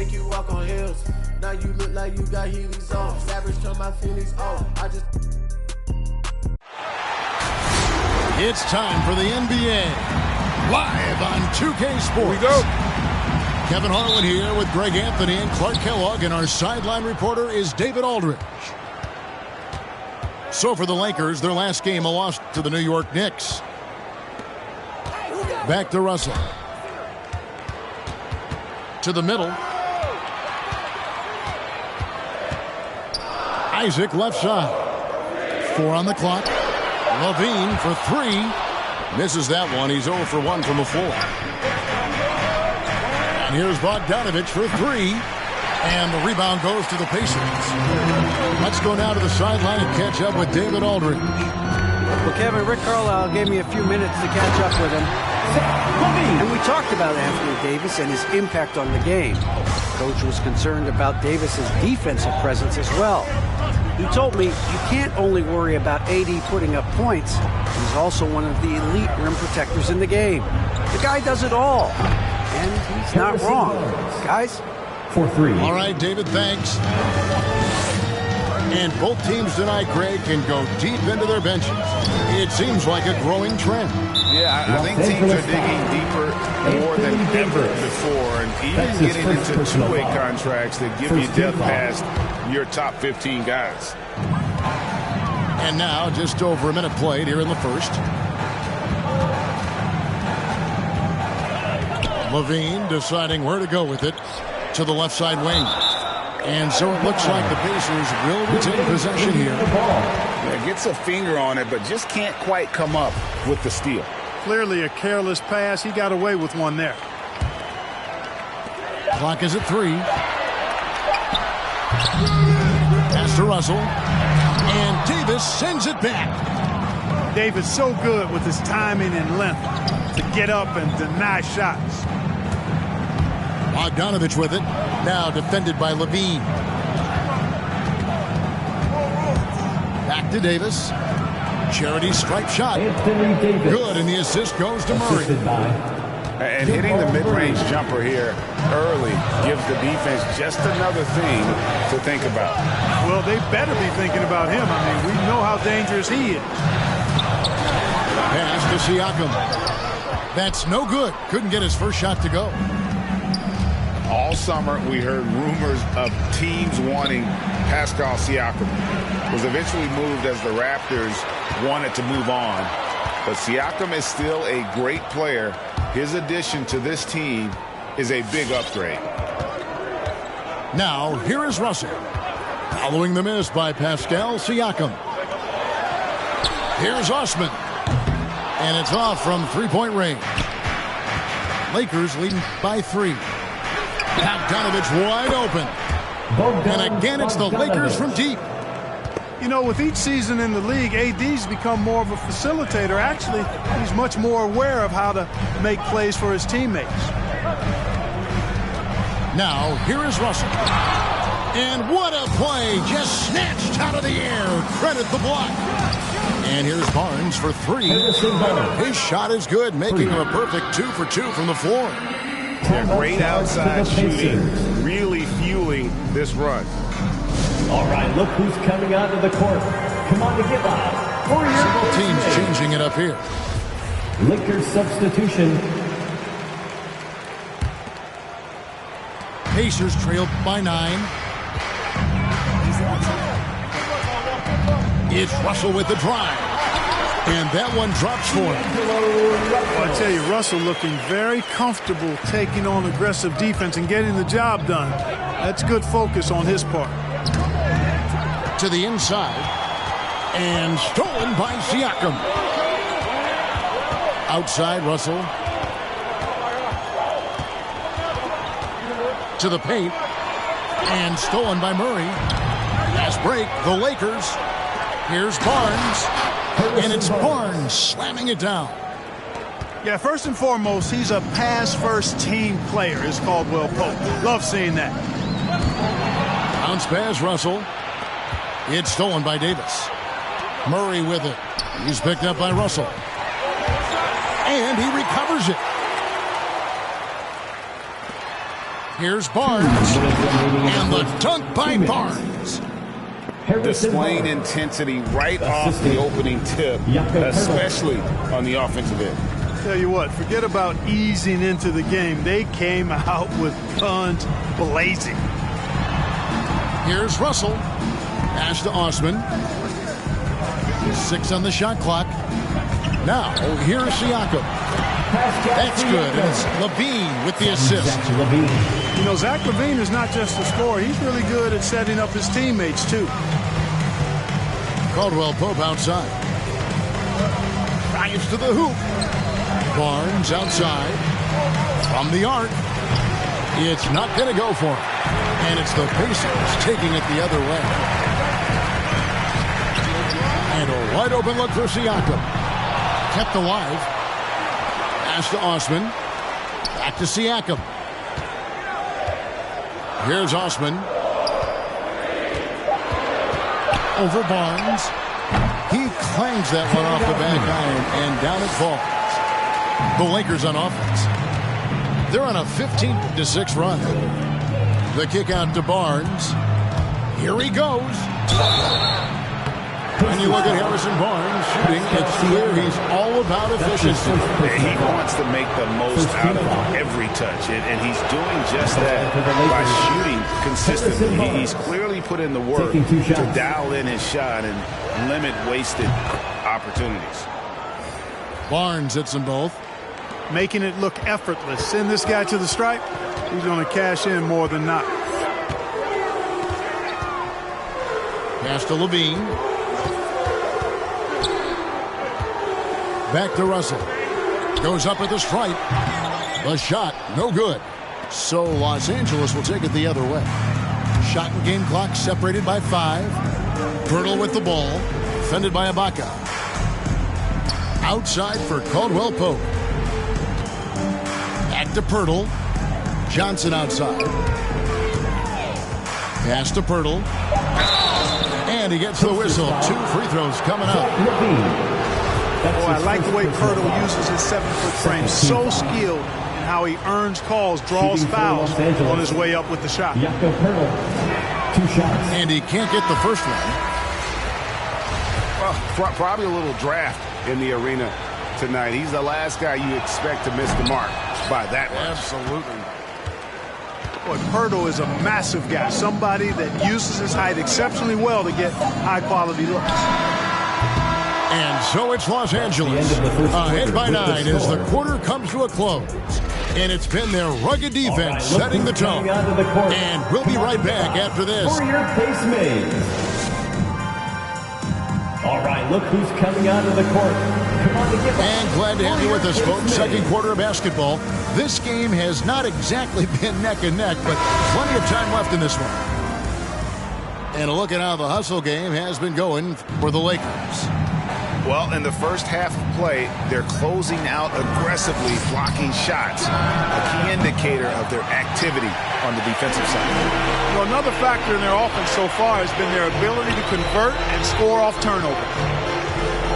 make you walk on hills. Now you look like you got Heelys on. Savage turn my feelings on. I just... It's time for the NBA. Live on 2K Sports. Here we go. Kevin Harlan here with Greg Anthony and Clark Kellogg, and our sideline reporter is David Aldridge. So for the Lakers, their last game, a loss to the New York Knicks. Back to Russell. To the middle. Isaac left side. 4 on the clock. LaVine for 3. Misses that one. He's 0 for 1 from the floor. And here's Bogdanovich for 3. And the rebound goes to the Pacers. Let's go now to the sideline and catch up with David Aldridge. Well, Kevin, Rick Carlisle gave me a few minutes to catch up with him. And we talked about Anthony Davis and his impact on the game. Coach was concerned about Davis's defensive presence as well. He told me you can't only worry about AD putting up points. He's also one of the elite rim protectors in the game. The guy does it all. And he's not wrong. Guys? 4-3. All right, David, thanks. And both teams tonight, Greg, can go deep into their benches. It seems like a growing trend. Yeah, I think teams are digging deeper more than ever before, and even getting into two-way contracts that give you depth past your top 15 guys. And now, just over a minute played here in the first. LaVine deciding where to go with it to the left side wing. And so it looks like the Pacers will retain possession here. Yeah, gets a finger on it, but just can't quite come up with the steal. Clearly a careless pass. He got away with one there. Clock is at 3. Pass to Russell. And Davis sends it back. Davis so good with his timing and length to get up and deny shots. Bogdanovich with it. Now defended by LaVine. Back to Davis. Charity stripe shot. Good, and the assist goes to Murray. And hitting the mid-range jumper here early gives the defense just another thing to think about. Well, they better be thinking about him. I mean, we know how dangerous he is. Pass to Siakam. That's no good. Couldn't get his first shot to go. All summer, we heard rumors of teams wanting Pascal Siakam. Was eventually moved as the Raptors wanted to move on. But Siakam is still a great player. His addition to this team is a big upgrade. Now, here is Russell. Following the miss by Pascal Siakam. Here's Osman. And it's off from three-point range. Lakers leading by 3. Bogdanovich wide open. And again, it's the Lakers from deep. You know, with each season in the league, AD's become more of a facilitator. Actually, he's much more aware of how to make plays for his teammates. Now, here is Russell. And what a play. Just snatched out of the air. Credit the block. And here's Barnes for 3. His shot is good, making him a perfect 2 for 2 from the floor. Yeah, great outside shooting, really fueling this run. All right, look who's coming onto the court. Come on to give up. Several teams changing it up here. Lakers substitution. Pacers trailed by 9. It's Russell with the drive. And that one drops for him. Well, I tell you, Russell looking very comfortable taking on aggressive defense and getting the job done. That's good focus on his part. To the inside. And stolen by Siakam. Outside, Russell. To the paint. And stolen by Murray. Last break, the Lakers. Here's Barnes. And it's Barnes slamming it down. Yeah, first and foremost, he's a pass-first team player, is Caldwell Pope. Love seeing that. Bounce pass, Russell. It's stolen by Davis. Murray with it. He's picked up by Russell. And he recovers it. Here's Barnes. And the dunk by Barnes. Displaying intensity right off the opening tip, especially on the offensive end. Tell you what, forget about easing into the game. They came out with guns blazing. Here's Russell. Pass to Osman. 6 on the shot clock. Now, here's Siakam. That's good. And it's LaVine with the assist. You know, Zach LaVine is not just a scorer. He's really good at setting up his teammates, too. Caldwell Pope outside. Drives to the hoop. Barnes outside. From the arc. It's not going to go for him. And it's the Pacers taking it the other way. And a wide open look for Siakam. Kept alive. Pass to Osman. Back to Siakam. Here's Osman. Over Barnes. He clangs that one off the back iron, and down it falls. The Lakers on offense. They're on a 15-6 run. The kick out to Barnes. Here he goes. When you look at Harrison Barnes shooting, it's clear he's all about efficiency. He wants to make the most out of every touch, and he's doing just that by shooting consistently. He's clearly put in the work to dial in his shot and limit wasted opportunities. Barnes hits them both. Making it look effortless. Send this guy to the stripe. He's going to cash in more than not. Pass to LaVine. Back to Russell. Goes up at the stripe. The shot, no good. So Los Angeles will take it the other way. Shot and game clock separated by 5. Pirtle with the ball. Defended by Ibaka. Outside for Caldwell Pope. Back to Pirtle. Johnson outside. Pass to Pirtle. And he gets the whistle. 2 free throws coming up. Boy, I like the way Pirtle uses his 7-foot frame. So skilled in how he earns calls, draws fouls on his way up with the shot. And he can't get the first one. Well, probably a little draft in the arena tonight. He's the last guy you expect to miss the mark by that much. Absolutely. Boy, Pirtle is a massive guy. Somebody that uses his height exceptionally well to get high-quality looks. And so it's Los Angeles ahead by 9 as the quarter comes to a close. And it's been their rugged defense setting the tone. And we'll be right back after this. For your face mates. All right, look who's coming out of the court. Come on to get And glad to have you with us, folks. Second quarter of basketball. This game has not exactly been neck and neck, but plenty of time left in this one. And a look at how the hustle game has been going for the Lakers. Well, in the first half of play, they're closing out aggressively, blocking shots, a key indicator of their activity on the defensive side. Well, another factor in their offense so far has been their ability to convert and score off turnover.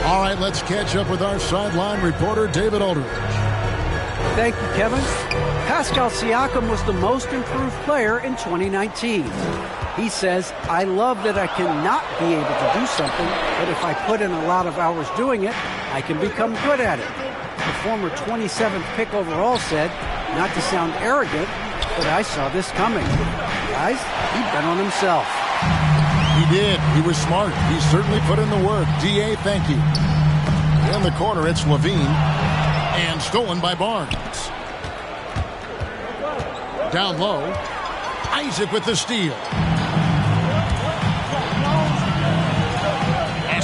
All right, let's catch up with our sideline reporter, David Aldridge. Thank you, Kevin. Pascal Siakam was the most improved player in 2019. He says, I love that I cannot be able to do something, but if I put in a lot of hours doing it, I can become good at it. The former 27th pick overall said, not to sound arrogant, but I saw this coming. Guys, he bet on himself. He did. He was smart. He certainly put in the work. D.A., thank you. In the corner, it's LaVine. And stolen by Barnes. Down low, Isaac with the steal.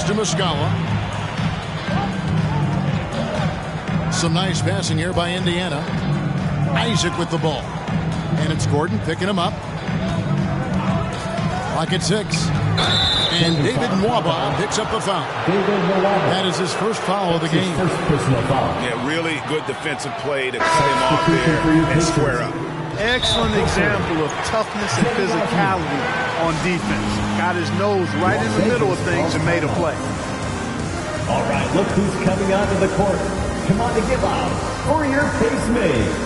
To Muscala. Some nice passing here by Indiana. Isaac with the ball. And it's Gordon picking him up. Clock at 6. And David Nwaba picks up the foul. That is his first foul of the game. Yeah, really good defensive play to cut him off there and square up. Excellent example of toughness and physicality on defense. Got his nose right in the middle of things and made a play. All right, look who's coming onto the court. Come on to give out for your face mates.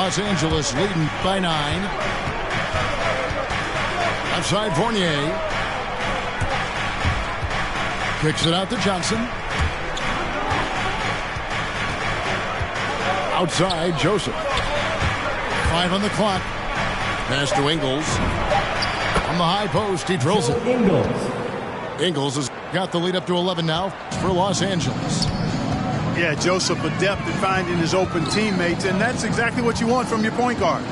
Los Angeles leading by 9. Outside Fournier. Kicks it out to Johnson. Outside Joseph. 5 on the clock. Pass to Ingles. On the high post, he drills it. Ingles has got the lead up to 11 now for Los Angeles. Yeah, Joseph adept at finding his open teammates, and that's exactly what you want from your point guard.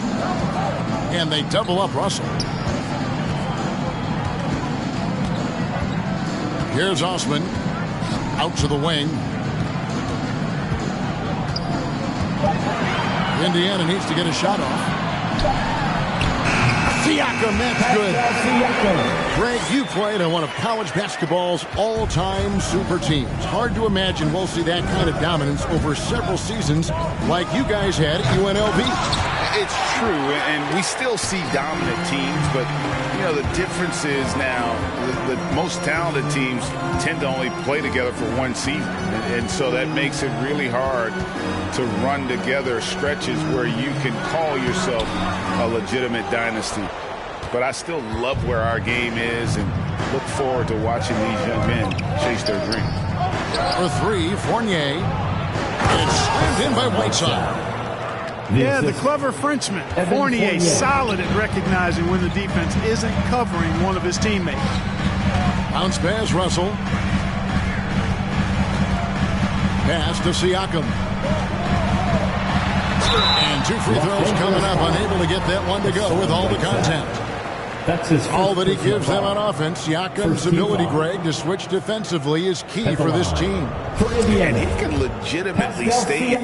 And they double up Russell. Here's Osman. Out to the wing. Indiana needs to get a shot off. Siakam, that's good. Greg, you played on one of college basketball's all-time super teams. Hard to imagine we'll see that kind of dominance over several seasons like you guys had at UNLV. It's true, and we still see dominant teams, but, you know, the difference is now the most talented teams tend to only play together for one season, and so that makes it really hard to run together stretches where you can call yourself a legitimate dynasty. But I still love where our game is and look forward to watching these young men chase their dreams. For 3, Fournier. It's slammed in by Whiteside. Yeah, the clever Frenchman. Fournier solid at recognizing when the defense isn't covering one of his teammates. Bounce pass, Russell. Pass to Siakam. And 2 free throws coming up. Unable to get that one to go with all the contact. All that he gives them on offense. Siakam's ability, Greg, to switch defensively is key for this team. And he can legitimately stay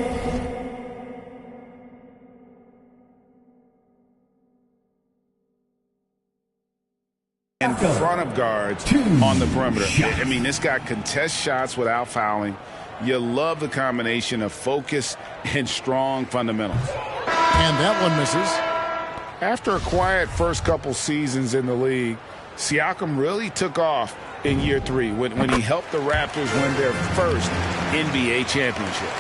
in front of guards on the perimeter. I mean, this guy contests shots without fouling. You love the combination of focus and strong fundamentals. And that one misses. After a quiet first couple seasons in the league, Siakam really took off in year 3 when he helped the Raptors win their first NBA championship.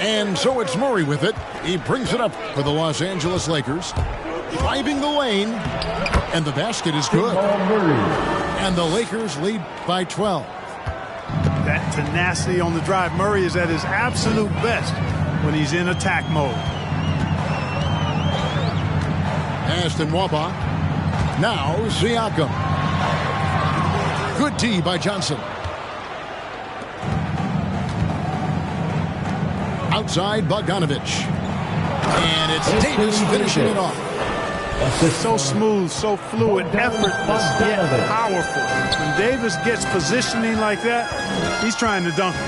And so it's Murray with it. He brings it up for the Los Angeles Lakers. Driving the lane. And the basket is good. And the Lakers lead by 12. That tenacity on the drive. Murray is at his absolute best when he's in attack mode. Aston Waba. Now Siakam. Good D by Johnson. Outside Bogdanovich. And it's Davis finishing it off. So smooth, so fluid, effortless, yet powerful. When Davis gets positioning like that, he's trying to dunk it.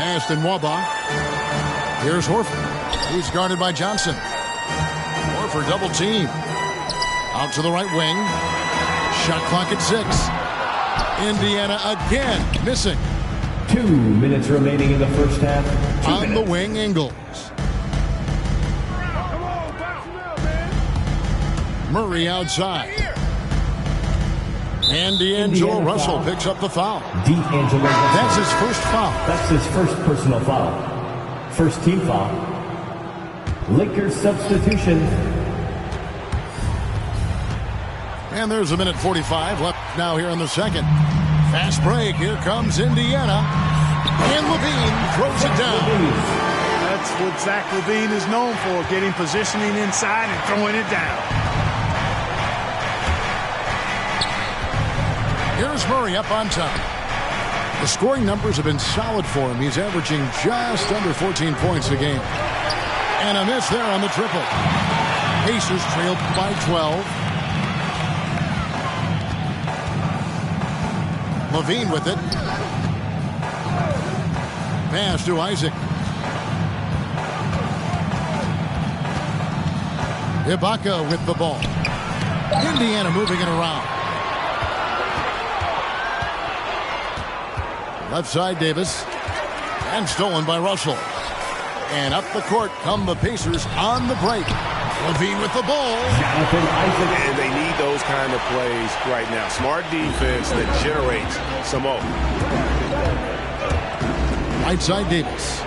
Aston Waba. Here's Horford. He's guarded by Johnson. Horford double team. Out to the right wing. Shot clock at 6. Indiana again missing. 2 minutes remaining in the first half. On the wing, Ingles. Murray outside. And D'Angelo Russell picks up the foul. D'Angelo Russell. That's his first foul. That's his first personal foul. First team foul. Lakers substitution. And there's a minute 45 left now here in the second. Fast break. Here comes Indiana. And Levine throws it down. That's what Zach LaVine is known for, getting positioning inside and throwing it down. Here's Murray up on top. The scoring numbers have been solid for him. He's averaging just under 14 points a game. And a miss there on the triple. Pacers trailed by 12. Levine with it. Pass to Isaac. Ibaka with the ball. Indiana moving it around. Left side, Davis. And stolen by Russell. And up the court come the Pacers on the break. Levine with the ball. And they need those kind of plays right now. Smart defense that generates some more. Right side, Davis.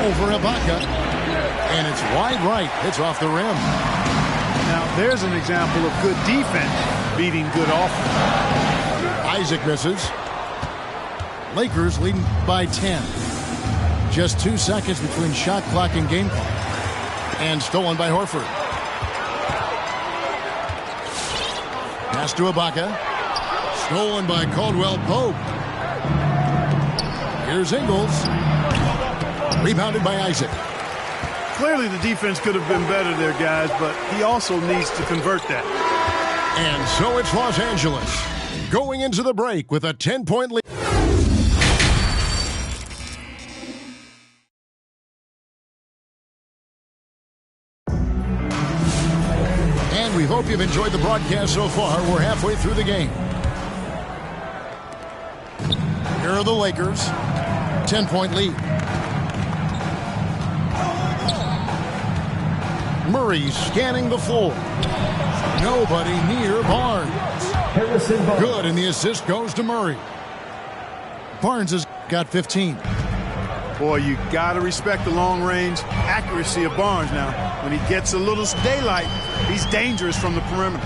Over Ibaka. And it's wide right. It's off the rim. Now, there's an example of good defense beating good offense. Isaac misses. Lakers leading by 10. Just 2 seconds between shot clock and game clock. And stolen by Horford. Pass to Ibaka. Stolen by Caldwell Pope. Here's Ingles. Rebounded by Isaac. Clearly the defense could have been better there, guys, but he also needs to convert that. And so it's Los Angeles going into the break with a 10-point lead. And we hope you've enjoyed the broadcast so far. We're halfway through the game. Here are the Lakers. 10-point lead. Murray scanning the floor. Nobody near Barnes. Good, and the assist goes to Murray. Barnes has got 15. Boy, you got to respect the long-range accuracy of Barnes now. When he gets a little daylight, he's dangerous from the perimeter.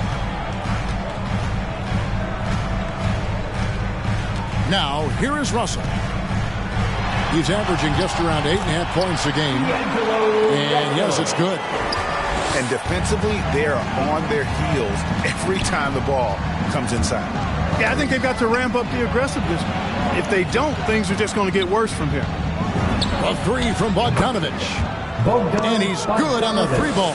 Now, here is Russell. He's averaging just around 8.5 points a game. And yes, it's good. And defensively, they are on their heels every time the ball comes inside. Yeah, I think they've got to ramp up the aggressiveness. If they don't, things are just going to get worse from here. A three from Bogdanovich. And he's good on the 3-ball.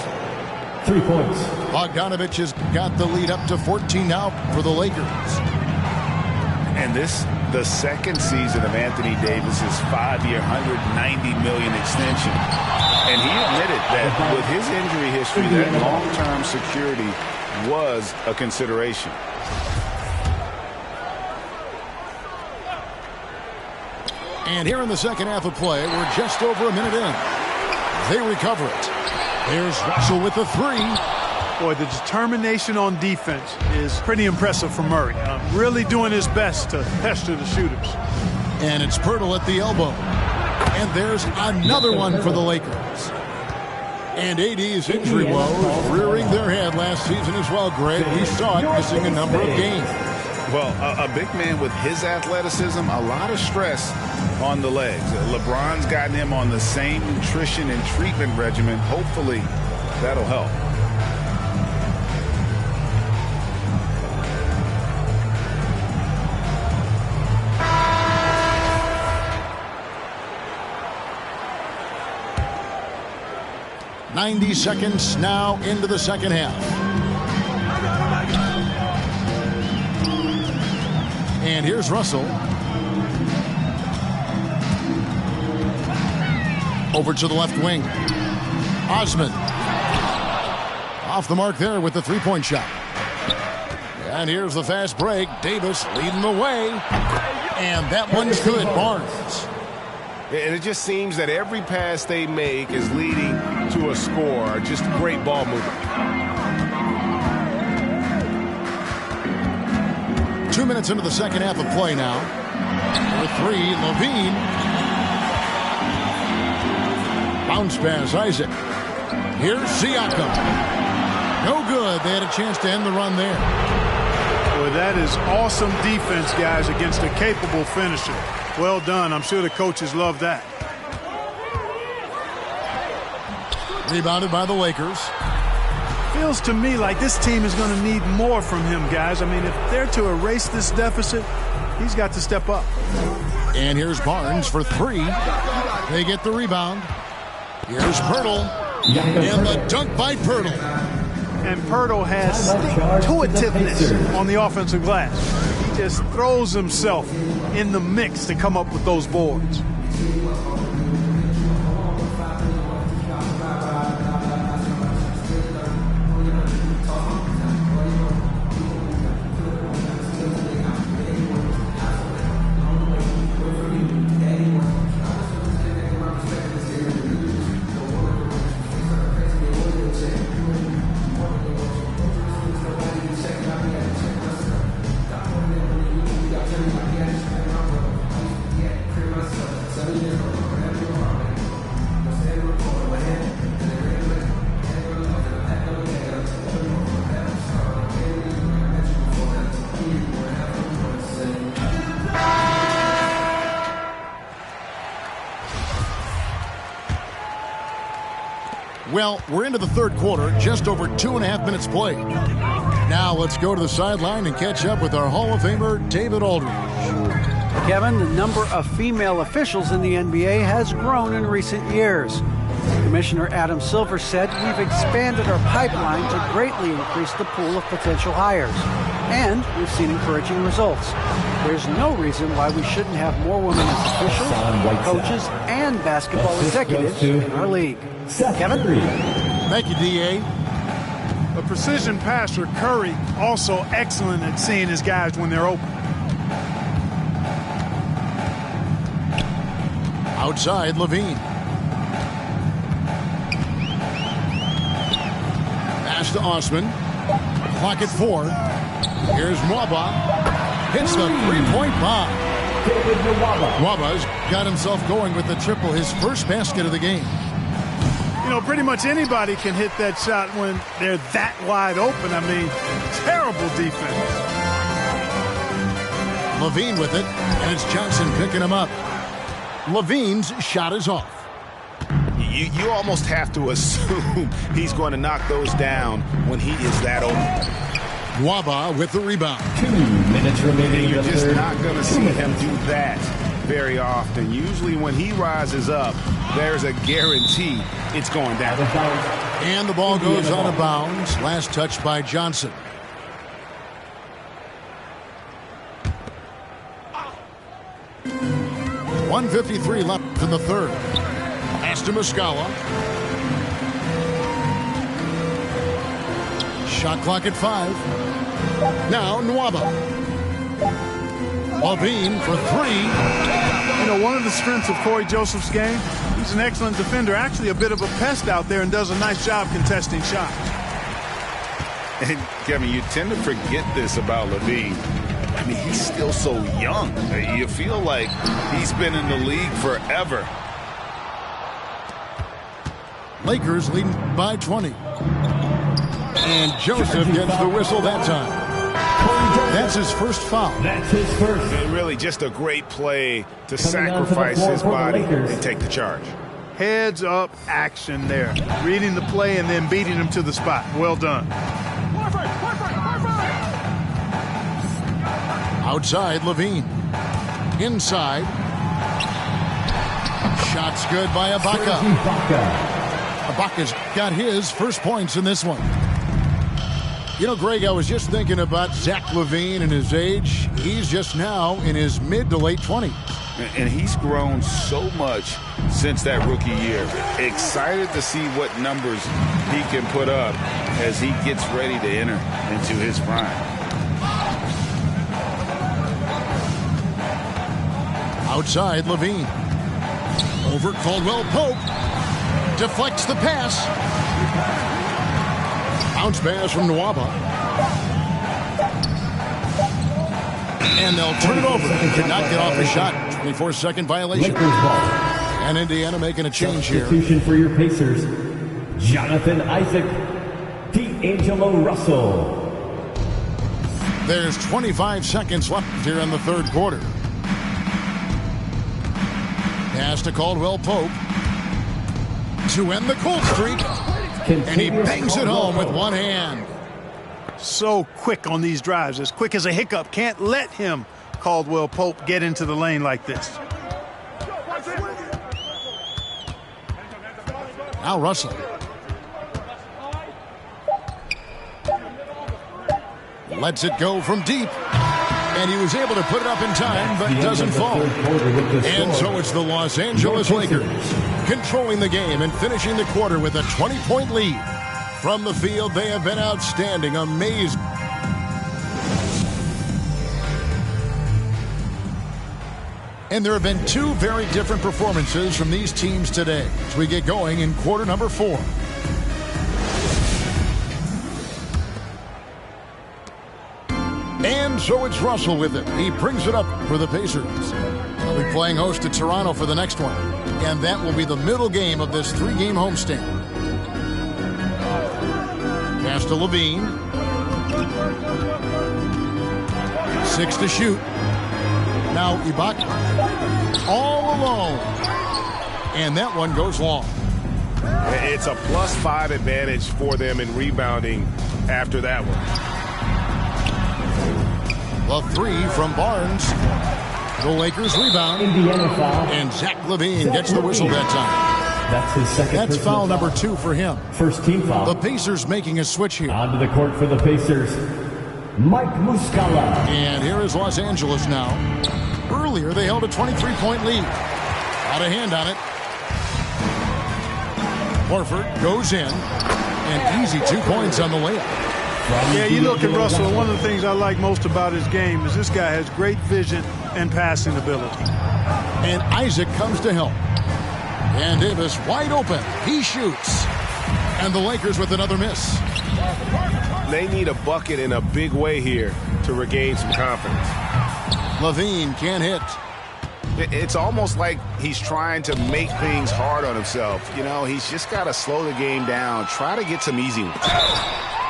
3 points. Bogdanovich has got the lead up to 14 now for the Lakers. And this, the second season of Anthony Davis's 5-year, $190 million extension. And he admitted that with his injury history, that long-term security was a consideration. And here in the second half of play, we're just over a minute in. They recover it. Here's Russell with the 3. Boy, the determination on defense is pretty impressive from Murray. Really doing his best to pester the shooters. And it's Poeltl at the elbow. And there's another one for the Lakers. And AD's injury woes rearing their head last season as well, Greg. We saw it missing a number of games. Well, a big man with his athleticism, a lot of stress on the legs. LeBron's gotten him on the same nutrition and treatment regimen. Hopefully, that'll help. .90 seconds now into the second half. And here's Russell. Over to the left wing. Osman. Off the mark there with the 3-point shot. And here's the fast break. Davis leading the way. And that one's good. Barnes. And it just seems that every pass they make is leading to a score. Just great ball movement. 2 minutes into the second half of play now. Number 3, Levine. Bounce pass, Isaac. Here's Siakam. No good. They had a chance to end the run there. Boy, that is awesome defense, guys, against a capable finisher. Well done. I'm sure the coaches love that. Rebounded by the Lakers. Feels to me like this team is going to need more from him, guys. I mean, if they're to erase this deficit, he's got to step up. And here's Barnes for 3. They get the rebound. Here's Poeltl. And the dunk by Poeltl. And Poeltl has stick-to-itiveness on the offensive glass. He just throws himself in the mix to come up with those boards. Well, we're into the third quarter, just over 2.5 minutes played. Now let's go to the sideline and catch up with our Hall of Famer, David Aldridge. Kevin, the number of female officials in the NBA has grown in recent years. Commissioner Adam Silver said we've expanded our pipeline to greatly increase the pool of potential hires. And we've seen encouraging results. There's no reason why we shouldn't have more women as officials, coaches, and basketball executives in our league. Kevin? Thank you, D.A. A precision passer, Curry, also excellent at seeing his guys when they're open. Outside, Levine. Pass to Osman. Clock at 4. Here's Nwaba. Hits the three-point bomb. Nwaba's got himself going with the triple, his first basket of the game. You know, pretty much anybody can hit that shot when they're that wide open. I mean, terrible defense. Levine with it, and it's Johnson picking him up. Levine's shot is off. You almost have to assume he's going to knock those down when he is that open. Nwaba with the rebound. 2 minutes remaining. You're just not going to see him do that very often. Usually when he rises up, there's a guarantee it's going down. And the ball goes out of bounds. Last touch by Johnson. .153 left in the third. Pass to Muscala. Shot clock at 5. Now Nwaba. Levine for 3. You know, one of the strengths of Corey Joseph's game, he's an excellent defender, actually a bit of a pest out there, and does a nice job contesting shots. And Kevin, you tend to forget this about Levine. I mean, he's still so young. You feel like he's been in the league forever. Lakers leading by 20. And Joseph gets the whistle that time. That's his first foul. That's his first. And really just a great play to sacrifice his body and take the charge. Heads up action there. Reading the play and then beating him to the spot. Well done. Outside, Levine. Inside. Shots good by Ibaka. Ibaka's got his first points in this one. You know, Greg, I was just thinking about Zach LaVine and his age. He's just now in his mid to late 20s. And he's grown so much since that rookie year. Excited to see what numbers he can put up as he gets ready to enter into his prime. Outside, Levine. Over Caldwell Pope. Deflects the pass. Bounce pass from Nwaba. And they'll turn it over. Could not get off the shot. 24-second violation. And Indiana making a change here. Substitution for your Pacers. Jonathan Isaac. D'Angelo Russell. There's 25 seconds left here in the third quarter. Pass to Caldwell Pope. To end the cold streak. And he bangs it home with one hand. So quick on these drives, as quick as a hiccup. Can't let him, Caldwell Pope, get into the lane like this. Now Russell. Lets it go from deep. And he was able to put it up in time, but doesn't fall. And so it's the Los Angeles Lakers controlling the game and finishing the quarter with a 20-point lead. From the field, they have been outstanding, amazing. And there have been two very different performances from these teams today as we get going in quarter number 4. And so it's Russell with it. He brings it up for the Pacers. They'll be playing host to Toronto for the next one. And that will be the middle game of this 3-game homestand. Pass to Levine. 6 to shoot. Now Ibaka. All alone. And that one goes long. It's a +5 advantage for them in rebounding after that one. The three from Barnes. The Lakers rebound. Indiana foul. And Zach LaVine gets the whistle that time. That's his second. That's foul number 2 for him. First team foul. The Pacers making a switch here. Onto the court for the Pacers, Mike Muscala. And here is Los Angeles now. Earlier, they held a 23-point lead. Out of hand on it. Horford goes in. And easy 2 points on the layup. Yeah, you look at Russell, one of the things I like most about his game is this guy has great vision and passing ability. And Isaac comes to help. And Davis wide open. He shoots. And the Lakers with another miss. They need a bucket in a big way here to regain some confidence. LaVine can't hit. It's almost like he's trying to make things hard on himself. You know, he's just got to slow the game down, try to get some easy ones.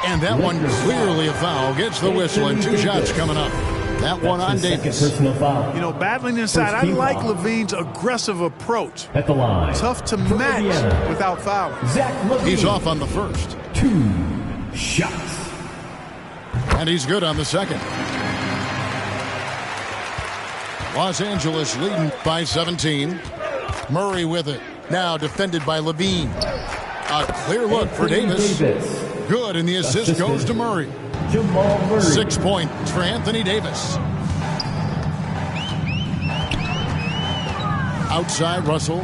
And that one clearly a foul. Gets the whistle and 2 shots coming up. That one on Davis. Personal foul. You know, battling inside, I like LaVine's aggressive approach. At the line. Tough to match without fouling. Zach LaVine. He's off on the first. 2 shots. And he's good on the second. Los Angeles leading by 17. Murray with it. Now defended by LaVine. A clear look for Davis. Good, and the assist goes to Murray. Jamal Murray. 6 points for Anthony Davis. Outside, Russell.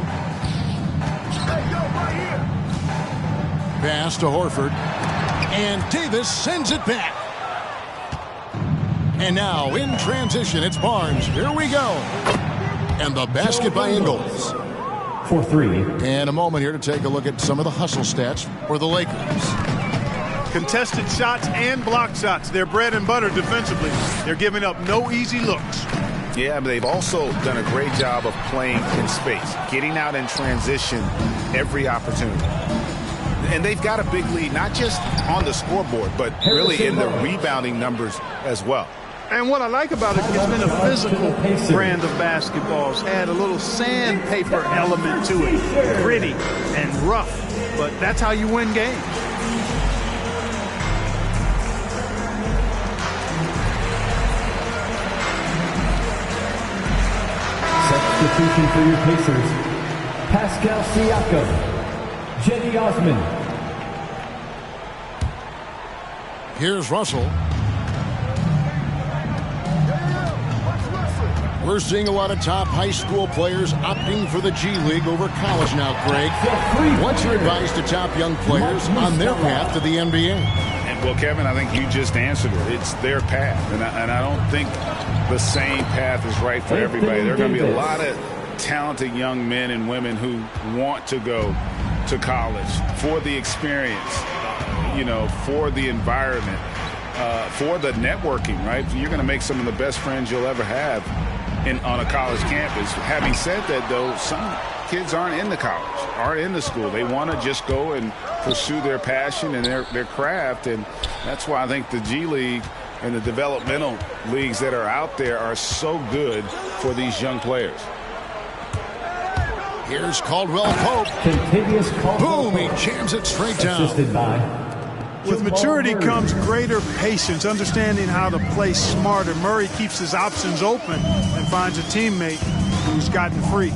Pass to Horford. And Davis sends it back. And now in transition, it's Barnes. Here we go. And the basket by Ingles. For 3. And a moment here to take a look at some of the hustle stats for the Lakers. Contested shots and block shots. They're bread and butter defensively. They're giving up no easy looks. Yeah, but they've also done a great job of playing in space, getting out in transition every opportunity. And they've got a big lead, not just on the scoreboard, but really in the rebounding numbers as well. And what I like about it, it's been a physical brand of basketball. It's had a little sandpaper element to it. Gritty and rough. But that's how you win games. Substitution for your Pacers, Pascal Siakam, Jenny Osman. Here's Russell. We're seeing a lot of top high school players opting for the G League over college now, Greg. What's your advice to top young players on their path to the NBA? And well, Kevin, I think you just answered it. It's their path. And I don't think the same path is right for everybody. There are going to be a lot of talented young men and women who want to go to college for the experience, you know, for the environment, for the networking, right? You're going to make some of the best friends you'll ever have on a college campus. Having said that, though, some kids aren't in the college, aren't in the school. They want to just go and pursue their passion and their craft, and that's why I think the G League and the developmental leagues that are out there are so good for these young players. Here's Caldwell Pope. Contagious Caldwell. Boom, he jams it straight down. Assisted by With maturity comes greater patience, understanding how to play smarter. Murray keeps his options open and finds a teammate who's gotten free.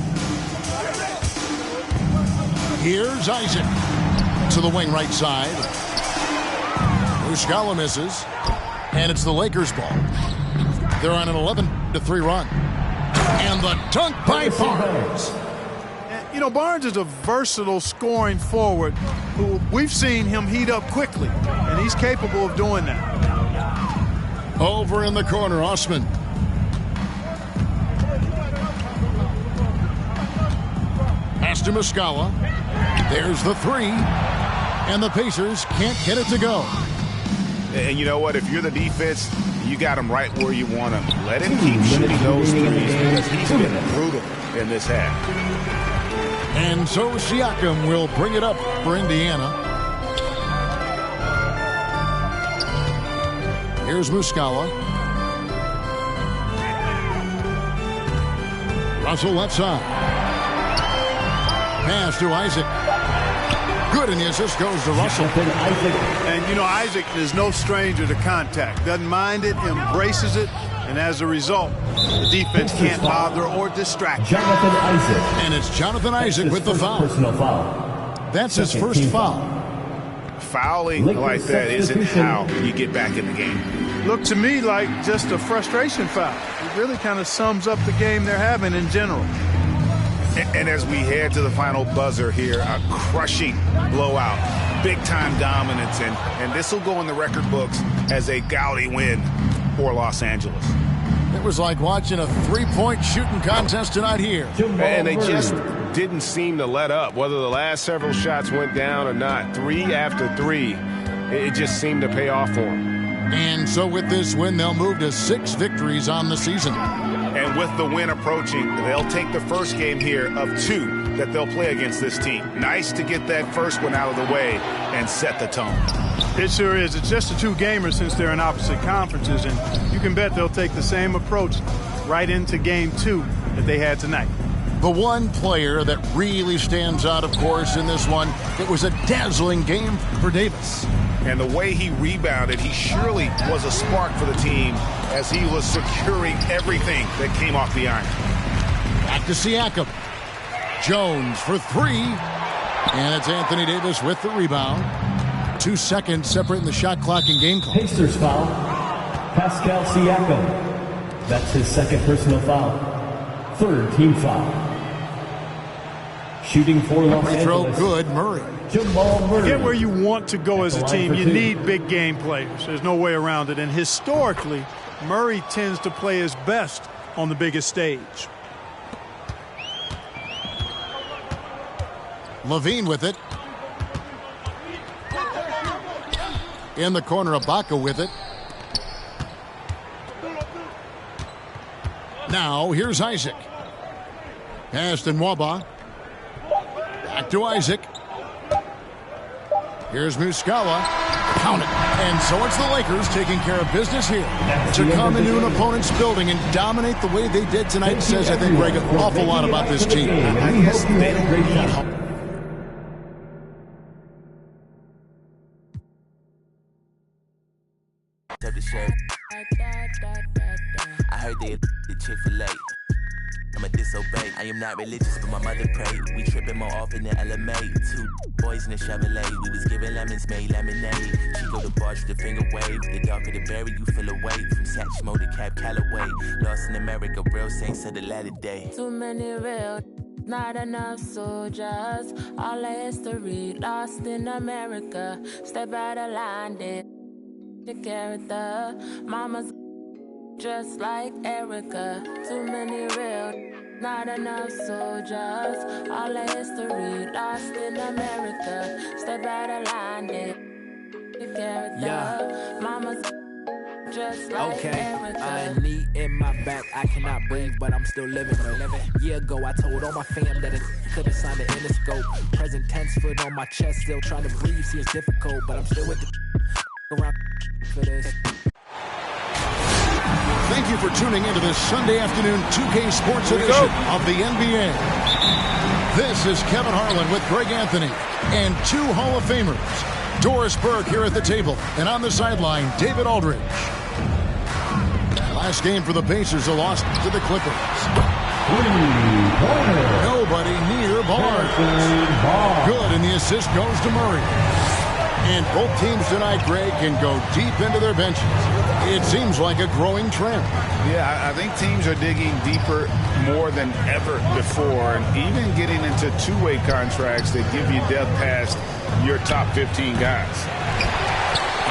Here's Isaac to the wing right side. Muscala misses, and it's the Lakers ball. They're on an 11-3 run. And the dunk by Barnes. You know, Barnes is a versatile scoring forward who we've seen him heat up quickly, and he's capable of doing that. Over in the corner, Osman. Pass to Muscala. There's the three. And the Pacers can't get it to go. And you know what? If you're the defense, you got him right where you want him. Let him keep shooting those threes because he's been brutal in this half. And so Siakam will bring it up for Indiana. Here's Muscala. Russell left side. Pass to Isaac. Good, and the assist goes to Russell. And, you know, Isaac is no stranger to contact. Doesn't mind it, embraces it, and as a result, the defense can't bother or distract him. Jonathan Isaac. And it's Jonathan Isaac with the foul. Personal foul. That's his first foul. Fouling like that isn't how you get back in the game. Looked to me like just a frustration foul. It really kind of sums up the game they're having in general. And as we head to the final buzzer here, a crushing blowout, big-time dominance, and this will go in the record books as a gaudy win for Los Angeles. It was like watching a three-point shooting contest tonight here. And they just didn't seem to let up. Whether the last several shots went down or not, 3 after 3, it just seemed to pay off for them. And so with this win, they'll move to 6 victories on the season. And with the win approaching, they'll take the first game here of 2 that they'll play against this team. Nice to get that first one out of the way and set the tone. It sure is. It's just a 2-gamer since they're in opposite conferences, and you can bet they'll take the same approach right into game 2 that they had tonight. The one player that really stands out, of course, in this one, it was a dazzling game for Davis. And the way he rebounded, he surely was a spark for the team as he was securing everything that came off the iron. Back to Siakam. Jones for 3. And it's Anthony Davis with the rebound. 2 seconds separating the shot clock and game clock. Pacers foul. Pascal Siakam. That's his second personal foul. 3rd team foul. Shooting for Los Free throw Angeles. good, Murray. Jamal Murray. Get where you want to go as a team. You need big game players. There's no way around it. And historically, Murray tends to play his best on the biggest stage. Levine with it. In the corner, Ibaka with it. Now, here's Isaac. Pass to Nwaba. Back to Isaac. Here's Muscala. Count it. And so it's the Lakers taking care of business here. To come into an opponent's building and dominate the way they did tonight says, I think, Greg, an awful lot about this team. I guess they don't need I heard they the Chick-fil-A. I'ma disobey. I am not religious, but my mother prayed. We tripping more often than LMA. 2 boys in a Chevrolet. We was giving lemons, made lemonade. She go to bars with the finger wave. The darker the berry, you feel away. From Satchmo to Cap Calloway. Lost in America, real saints of the latter day. Too many real, not enough soldiers. All the history lost in America. Step out of line, did the character. Mama's just like Erica. Too many real, not enough soldiers. All the history lost in America. Step out of line, did the character. Mama's just like Erica. A knee in my back, I cannot breathe, but I'm still living though. Year ago, I told all my fam that it could've signed the Interscope. Present tense, foot on my chest, still trying to breathe. See, it's difficult, but I'm still with the around for this. Thank you for tuning into this Sunday afternoon 2K Sports edition of the NBA. This is Kevin Harlan with Greg Anthony and 2 Hall of Famers. Doris Burke here at the table, and on the sideline, David Aldridge. Last game for the Pacers, a loss to the Clippers. Nobody near Barnes. Good, and the assist goes to Murray. And both teams tonight, Greg, can go deep into their benches. It seems like a growing trend. Yeah, I think teams are digging deeper more than ever before, and even getting into 2-way contracts that give you depth past your top 15 guys.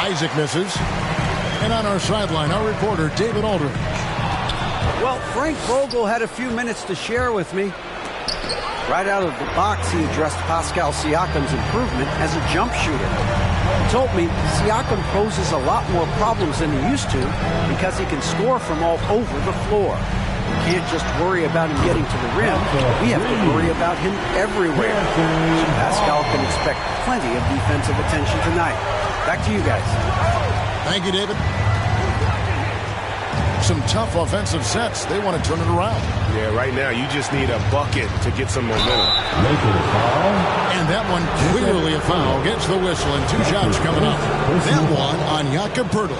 Isaac misses. And on our sideline, our reporter, David Aldridge. Well, Frank Vogel had a few minutes to share with me. Right out of the box, he addressed Pascal Siakam's improvement as a jump shooter. He told me Siakam poses a lot more problems than he used to because he can score from all over the floor. We can't just worry about him getting to the rim. We have to worry about him everywhere. So Pascal can expect plenty of defensive attention tonight. Back to you guys. Thank you, David. some tough offensive sets. They want to turn it around. Yeah, right now you just need a bucket to get some momentum. And that one clearly a foul. Gets the whistle and 2 shots coming up. That one on Jakob Poeltl.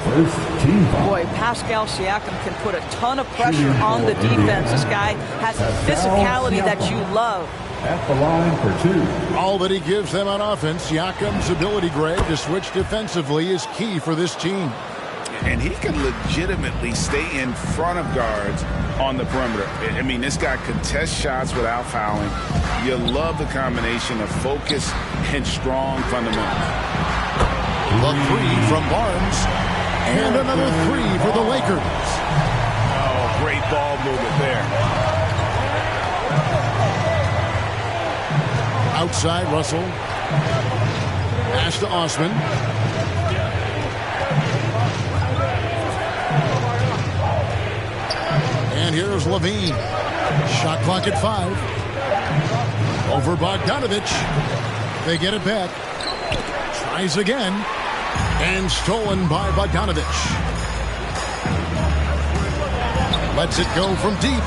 Boy, Pascal Siakam can put a ton of pressure on the defense. This guy has a physicality that you love. At the line for 2. All that he gives them on offense, Siakam's ability, Greg, to switch defensively is key for this team. And he can legitimately stay in front of guards on the perimeter. I mean, this guy contests shots without fouling. You love the combination of focus and strong fundamentals. The 3 from Barnes. And another 3 for the Lakers. Oh, great ball movement there. Outside, Russell. Pass to Osman. And here's Levine. Shot clock at 5. Over Bogdanovic. They get it back. Tries again. And stolen by Bogdanovic. Lets it go from deep.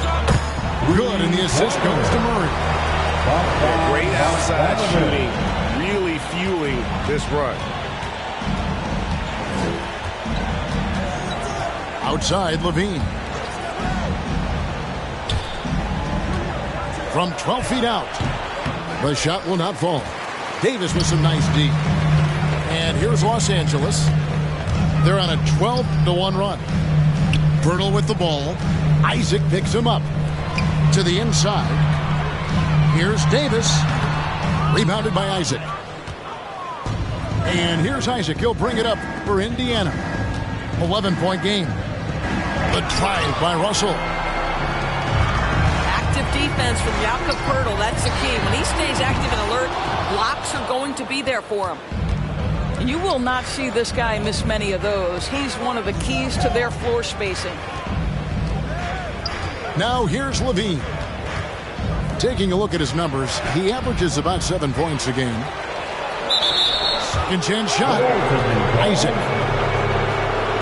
Good, and the assist goes to Murray. Great outside shooting, really fueling this run. Outside, Levine. From 12 feet out. The shot will not fall. Davis with some nice D. And here's Los Angeles. They're on a 12-1 run. Poeltl with the ball. Isaac picks him up. To the inside. Here's Davis. Rebounded by Isaac. And here's Isaac. He'll bring it up for Indiana. 11-point game. The drive by Russell. Active defense from Jakob Poeltl. That's the key. When he stays active and alert, blocks are going to be there for him. And you will not see this guy miss many of those. He's one of the keys to their floor spacing. Now here's Levine. Taking a look at his numbers, he averages about 7 points a game. Second chance shot. Isaac.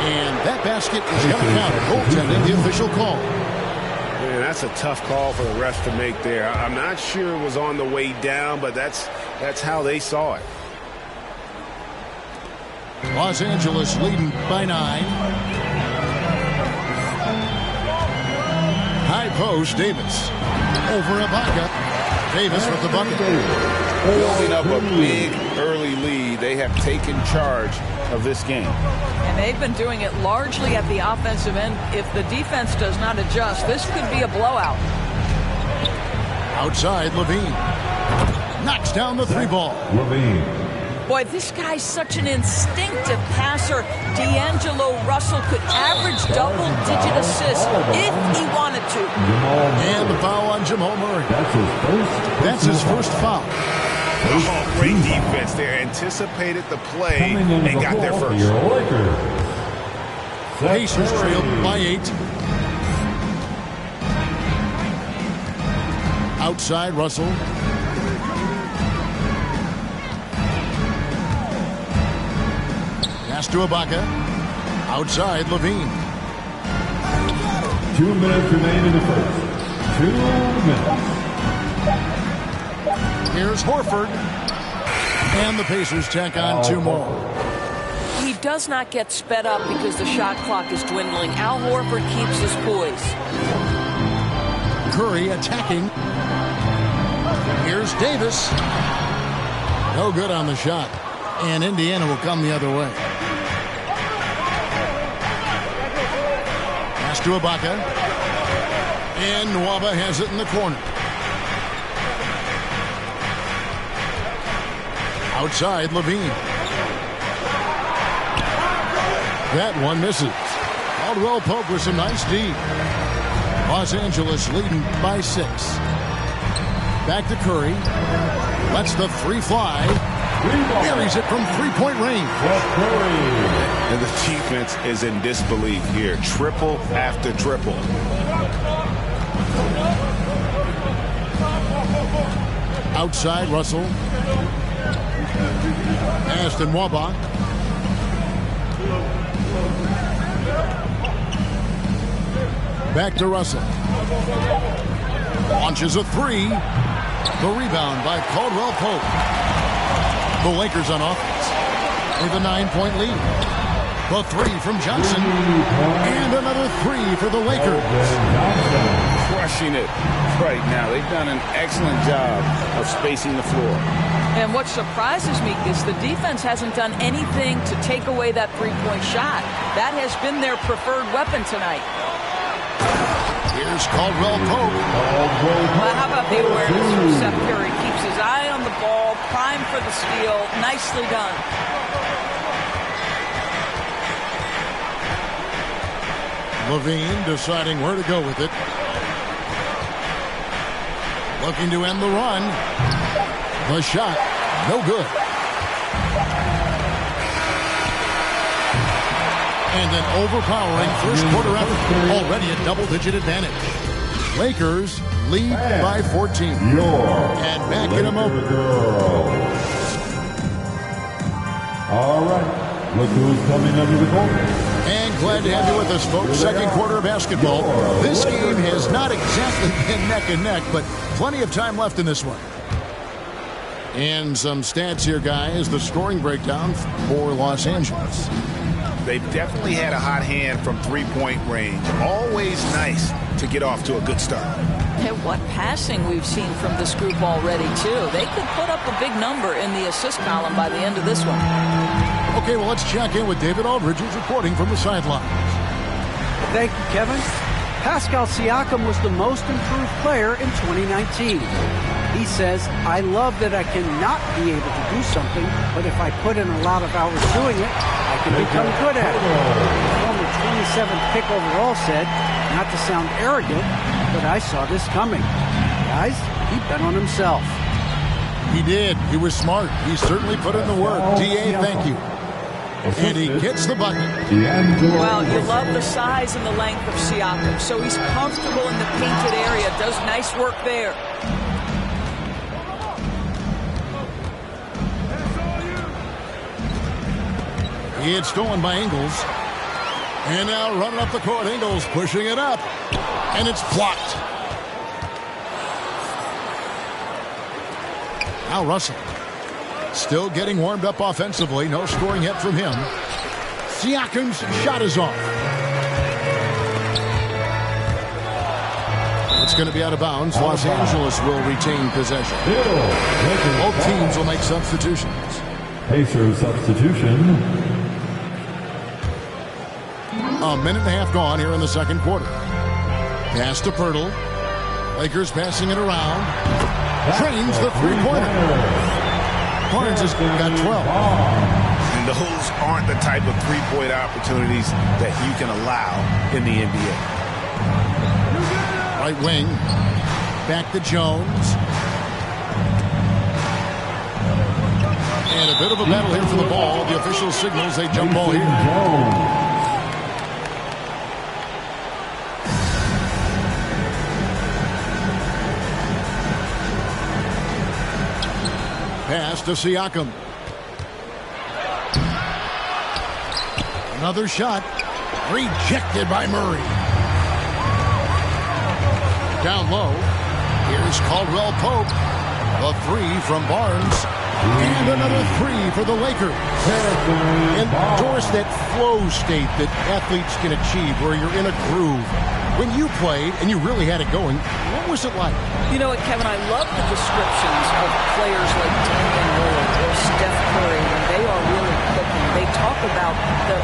And that basket is going to count. Goaltending, the official call. Man, that's a tough call for the refs to make there. I'm not sure it was on the way down, but that's how they saw it. Los Angeles leading by 9. High post, Davis. Over Ibaka. Davis with the bucket. Building up a big early lead. They have taken charge of this game. And they've been doing it largely at the offensive end. If the defense does not adjust, this could be a blowout. Outside, Levine. Knocks down the 3 ball. Levine. Boy, this guy's such an instinctive passer. D'Angelo Russell could average double-digit assists if he wanted to. And the foul on Jamal Murray. That's his first foul. Oh, great defense there. Anticipated the play and got there first. Pacers trailed by 8. Outside, Russell. Pass to Ibaka. Outside, Levine. 2 minutes remain in the first. 2 minutes. Here's Horford. And the Pacers tack on 2 more. He does not get sped up because the shot clock is dwindling. Al Horford keeps his poise. Curry attacking. Here's Davis. No good on the shot. And Indiana will come the other way. Pass to Ibaka. And Nwaba has it in the corner. Outside, Levine. That one misses. Caldwell Pope with some nice D. Los Angeles leading by 6. Back to Curry. Lets the 3 fly. Buries it from 3-point range. And the defense is in disbelief here. Triple after triple. Outside, Russell. Aston Nwaba. Back to Russell. Launches a three. The rebound by Caldwell Pope. The Lakers on offense with a 9-point lead. The three from Johnson. And another three for the Lakers. Crushing it right now. They've done an excellent job of spacing the floor. And what surprises me is the defense hasn't done anything to take away that three-point shot. That has been their preferred weapon tonight. Here's Caldwell Pope. Well, how about the awareness from Seth Curry? Keeps his eye on the ball, primed for the steal. Nicely done. Levine deciding where to go with it. Looking to end the run. The shot, no good. And an overpowering first quarter effort. Already a double-digit advantage. Lakers lead by 14. And back in a moment. All right, look who's coming under the goal. And glad to have you with us, folks. Second quarter of basketball. This game has not exactly been neck and neck, but plenty of time left in this one. And some stats here, guys. The scoring breakdown for Los Angeles. They've definitely had a hot hand from three-point range. Always nice to get off to a good start. And what passing we've seen from this group already, too. They could put up a big number in the assist column by the end of this one. Okay, well, let's check in with David Aldridge, who's reporting from the sidelines. Thank you, Kevin. Pascal Siakam was the most improved player in 2019. He says, I love that I cannot be able to do something, but if I put in a lot of hours doing it, I can become good at it. The former 27th pick overall said, not to sound arrogant, but I saw this coming. Guys, he bet on himself. He did. He was smart. He certainly put in the work. D.A., thank you. And he gets the bucket. Well, you love the size and the length of Siakam, so he's comfortable in the painted area, does nice work there. It's stolen by Ingles. And now running up the court, Ingles pushing it up. And it's blocked. Now Russell. Still getting warmed up offensively. No scoring yet from him. Siakam's shot is off. It's going to be out of bounds. Los Angeles will retain possession. Both teams will make substitutions. Pacers substitution. A minute and a half gone here in the second quarter. Pass to Pirtle. Lakers passing it around. Trains the three-pointer. Barnes has got 12. And those aren't the type of three-point opportunities that you can allow in the NBA. Right wing. Back to Jones. And a bit of a battle here for the ball. The official signals a jump ball here. Pass to Siakam. Another shot. Rejected by Murray. Down low. Here's Caldwell Pope. A three from Barnes. And another three for the Lakers. Endorse that flow state that athletes can achieve where you're in a groove. When you played and you really had it going, what was it like? You know what, Kevin, I love the descriptions of players like Damian Lillard or Steph Curry when they are really cooking. They talk about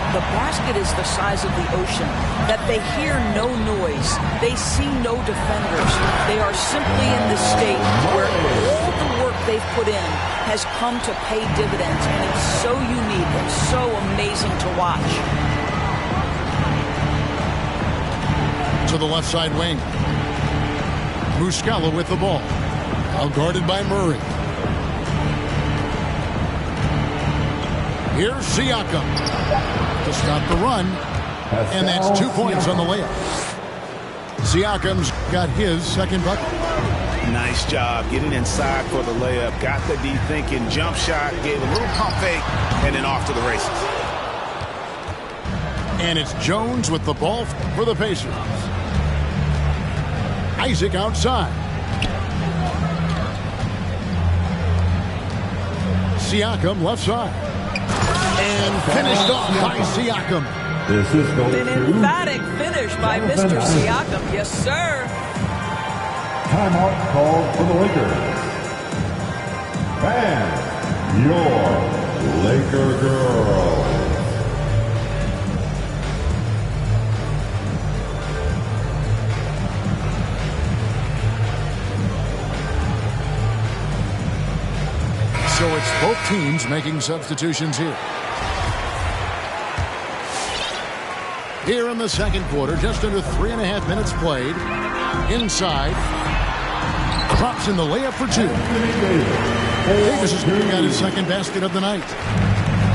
the basket is the size of the ocean, that they hear no noise, they see no defenders. They are simply in the state where all the work they've put in has come to pay dividends, and it's so unique and so amazing to watch. To the left side wing. Muscala with the ball. Now guarded by Murray. Here's Siakam to stop the run. And that's 2 points on the layup. Siakam's got his second bucket. Nice job getting inside for the layup. Got the D thinking. Jump shot. Gave a little pump fake. And then off to the races. And it's Jones with the ball for the Pacers. Isaac outside. Siakam left side. And finished off by Siakam. An emphatic finish by Mr. Siakam. Yes, sir. Timeout called for the Lakers. And your Laker girl. So it's both teams making substitutions here. Here in the second quarter, just under 3.5 minutes played. Inside. Drops in the layup for two. Davis has got his second basket of the night.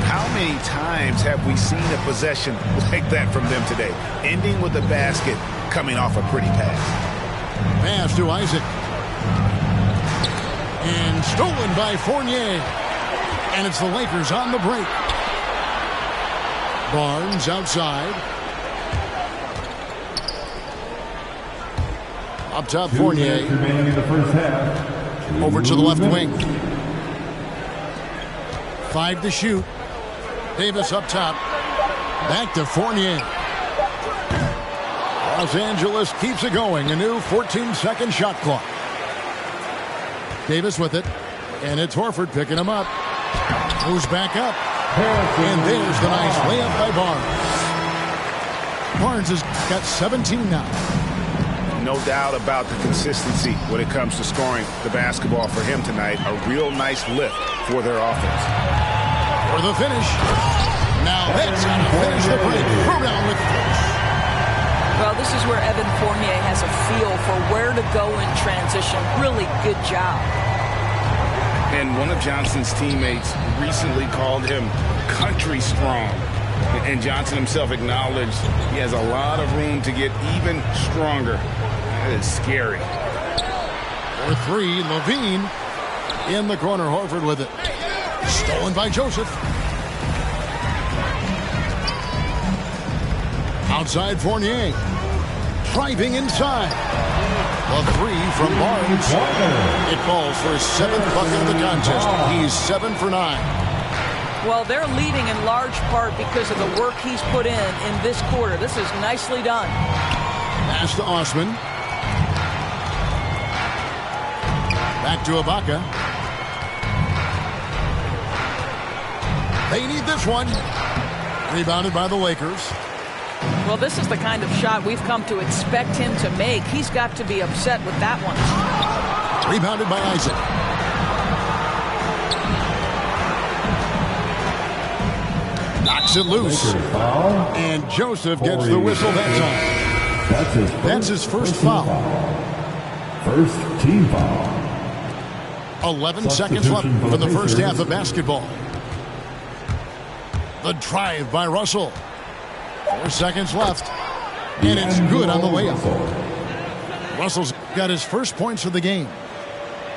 How many times have we seen a possession like that from them today? Ending with a basket, coming off a pretty pass. Pass to Isaac. And stolen by Fournier. And it's the Lakers on the break. Barnes outside. Up top, Fournier. Remaining in the first half. Over to the left wing. 5 to shoot. Davis up top. Back to Fournier. Los Angeles keeps it going. A new 14-second shot clock. Davis with it. And it's Horford picking him up. Moves back up. And there's the nice layup by Barnes. Barnes has got 17 now. No doubt about the consistency when it comes to scoring the basketball for him tonight. A real nice lift for their offense. For the finish. Now that's going to finish the break. Rebound with force. Well, this is where Evan Fournier has a feel for where to go in transition. Really good job. And one of Johnson's teammates recently called him country strong. And Johnson himself acknowledged he has a lot of room to get even stronger. That is scary. For three, Levine in the corner. Horford with it. Stolen by Joseph. Outside Fournier. Driving inside. The three from Barnes. It falls for his 7th bucket of the contest. He's 7 for 9. Well, they're leading in large part because of the work he's put in this quarter. This is nicely done. Pass to Osman. Back to Ibaka. They need this one. Rebounded by the Lakers. Well, this is the kind of shot we've come to expect him to make. He's got to be upset with that one. Rebounded by Isaac. Knocks it loose. And Joseph gets the whistle that time. That's his first foul. First team foul. 11 seconds left for the first half of basketball. The drive by Russell. 4 seconds left. And it's good on the layup. Russell's got his first points of the game.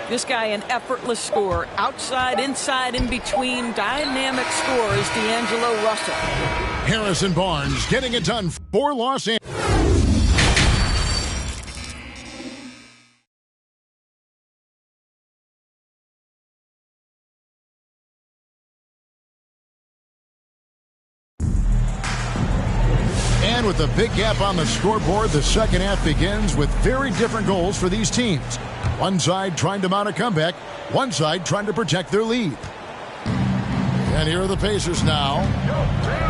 This guy, an effortless scorer. Outside, inside, in between. Dynamic scorer is D'Angelo Russell. Harrison Barnes getting it done for Los Angeles. And with a big gap on the scoreboard, the second half begins with very different goals for these teams. One side trying to mount a comeback, one side trying to protect their lead. And here are the Pacers now.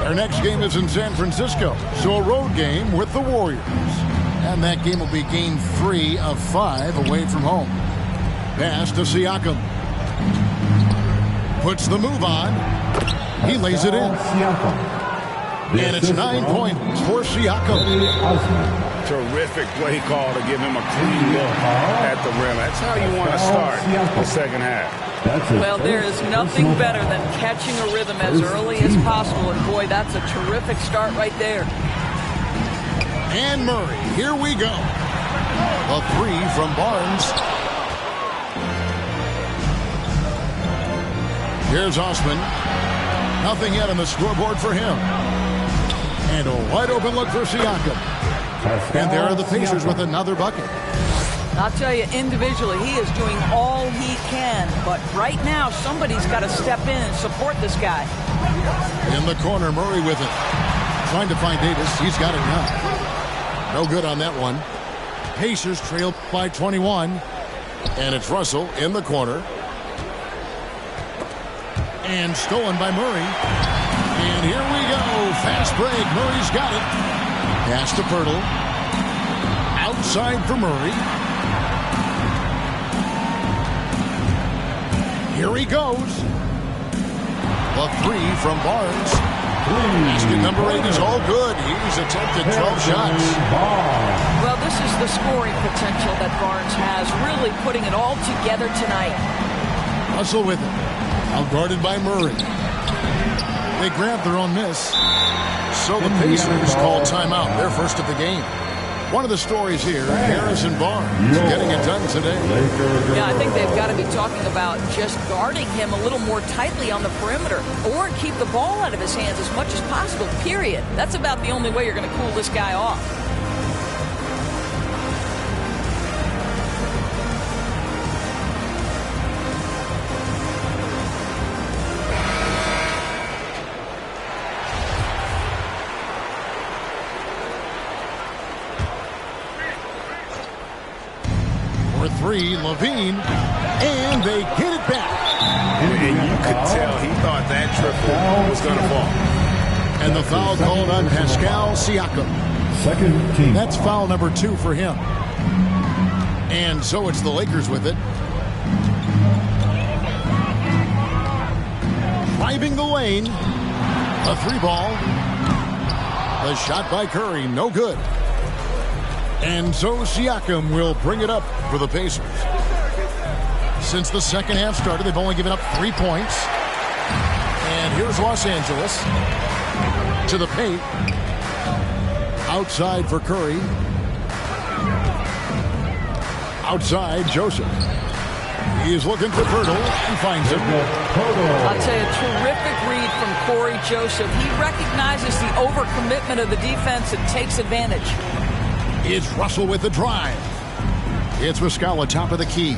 Their next game is in San Francisco, so a road game with the Warriors. And that game will be game 3 of 5 away from home. Pass to Siakam. Puts the move on. He lays it in. And it's 9 points for Siakam. Terrific play call to give him a clean look at the rim. That's how you want to start the second half. Well, there is nothing better than catching a rhythm as early as possible. And boy, that's a terrific start right there. And Murray, here we go. A 3 from Barnes. Here's Osman. Nothing yet on the scoreboard for him. And a wide open look for Siakam. And there are the Pacers with another bucket. I'll tell you, individually, he is doing all he can. But right now, somebody's got to step in and support this guy. In the corner, Murray with it. Trying to find Davis. He's got it now. No good on that one. Pacers trail by 21. And it's Russell in the corner. And stolen by Murray. And here we go. Fast break. Murray's got it. Pass to Pirtle. Outside for Murray. Here he goes. The three from Barnes. Basket number 8 is all good. He's attempted 12 shots. Well, this is the scoring potential that Barnes has, really putting it all together tonight. Russell with it. Outguarded by Murray. They grabbed their own miss. So the Pacers call timeout. They're first of the game. One of the stories here, Harrison Barnes getting it done today. Yeah, I think they've got to be talking about just guarding him a little more tightly on the perimeter or keep the ball out of his hands as much as possible, period. That's about the only way you're going to cool this guy off. Three, Levine, and they get it back. And you could tell he thought that triple was going to fall. And the foul called on Pascal Siakam. Second team. That's foul number 2 for him. And so it's the Lakers with it. Driving the lane. A 3-ball. The shot by Curry, no good. And so Siakam will bring it up for the Pacers. Since the second half started, they've only given up 3 points. And here's Los Angeles to the paint. Outside for Curry. Outside, Joseph. He's looking for Pirtle and finds him. I'll tell you, terrific read from Corey Joseph. He recognizes the overcommitment of the defense and takes advantage. It's Russell with the drive. It's Muscala, top of the key.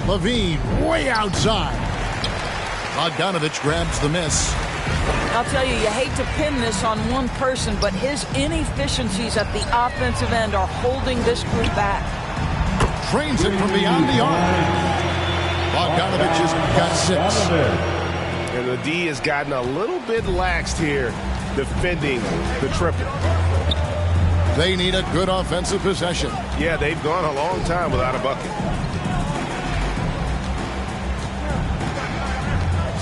Levine way outside. Bogdanovich grabs the miss. I'll tell you, you hate to pin this on one person, but his inefficiencies at the offensive end are holding this group back. Trains it from beyond the arc. Bogdanovich has got 6. And the D has gotten a little bit laxed here defending the triple. They need a good offensive possession. Yeah, they've gone a long time without a bucket.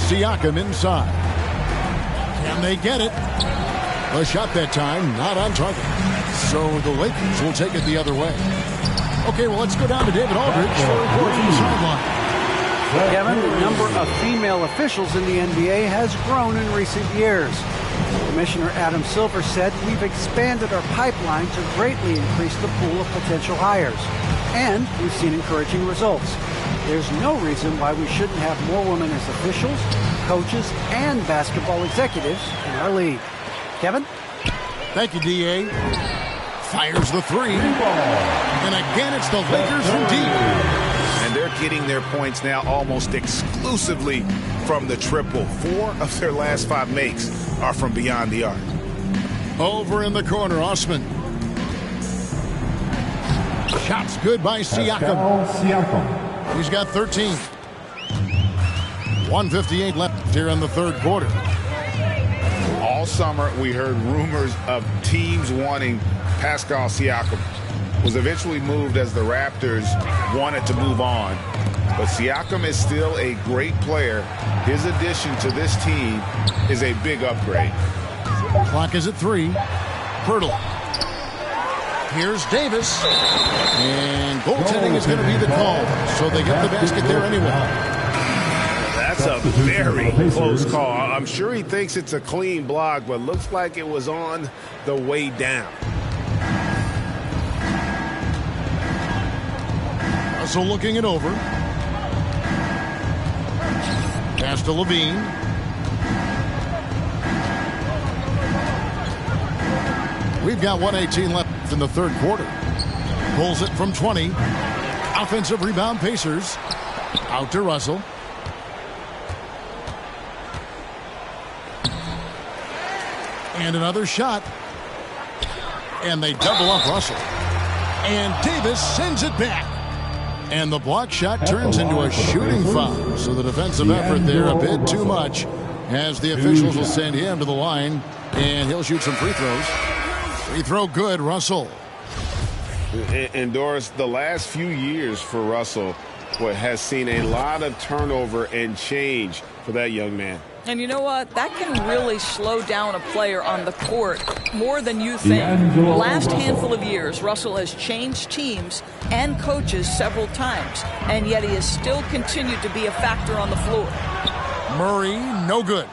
Siakam inside. Can they get it? A shot that time, not on target. So the Lakers will take it the other way. Okay, well, let's go down to David Aldridge for a report from the sideline. Kevin, the number of female officials in the NBA has grown in recent years. Commissioner Adam Silver said, "We've expanded our pipeline to greatly increase the pool of potential hires. And we've seen encouraging results. There's no reason why we shouldn't have more women as officials, coaches, and basketball executives in our league." Kevin? Thank you, D.A. Fires the 3. And again, it's the Lakers from deep. And they're getting their points now almost exclusively from the triple. 4 of their last 5 makes are from beyond the arc. Over in the corner, Osman. Shots good by Siakam. He's got 13. 1:58 left here in the third quarter. All summer, we heard rumors of teams wanting Pascal Siakam. Was eventually moved as the Raptors wanted to move on. But Siakam is still a great player. His addition to this team is a big upgrade. Clock is at 3. Pirtle. Here's Davis. And goaltending is going to be the call. So they get the basket there anyway. That's a very close call. I'm sure he thinks it's a clean block, but looks like it was on the way down. So looking it over. Pass to Levine. We've got 1:18 left in the third quarter. Pulls it from 20. Offensive rebound, Pacers. Out to Russell. And another shot. And they double up Russell. And Davis sends it back. And the block shot turns into a shooting foul. So the defensive effort there a bit too much, as the officials will send him to the line. And he'll shoot some free throws. Free throw good, Russell. And Doris, the last few years for Russell has seen a lot of turnover and change for that young man. And you know what? That can really slow down a player on the court more than you think. Last handful of years, Russell has changed teams and coaches several times, and yet he has still continued to be a factor on the floor. Murray, no good.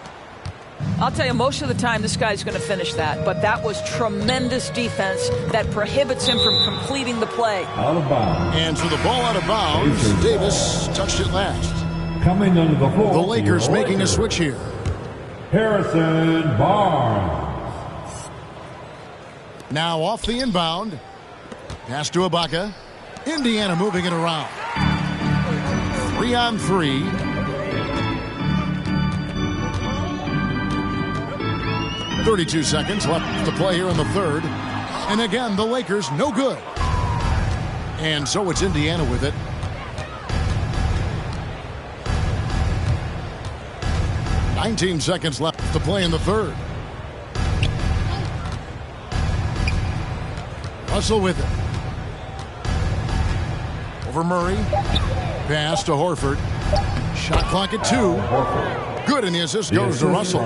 I'll tell you, most of the time this guy's going to finish that, but that was tremendous defense that prohibits him from completing the play. Out of bounds. And so the ball out of bounds. Davis touched it last. Coming under the floor. The Lakers making a switch here. Harrison Barnes. Now off the inbound. Pass to Ibaka. Indiana moving it around. 3-on-3. 32 seconds left to play here in the third. And again, the Lakers no good. And so it's Indiana with it. $19 seconds left to play in the third. Russell with it. Over Murray. Pass to Horford. Shot clock at 2. Good, and the assist goes to Russell.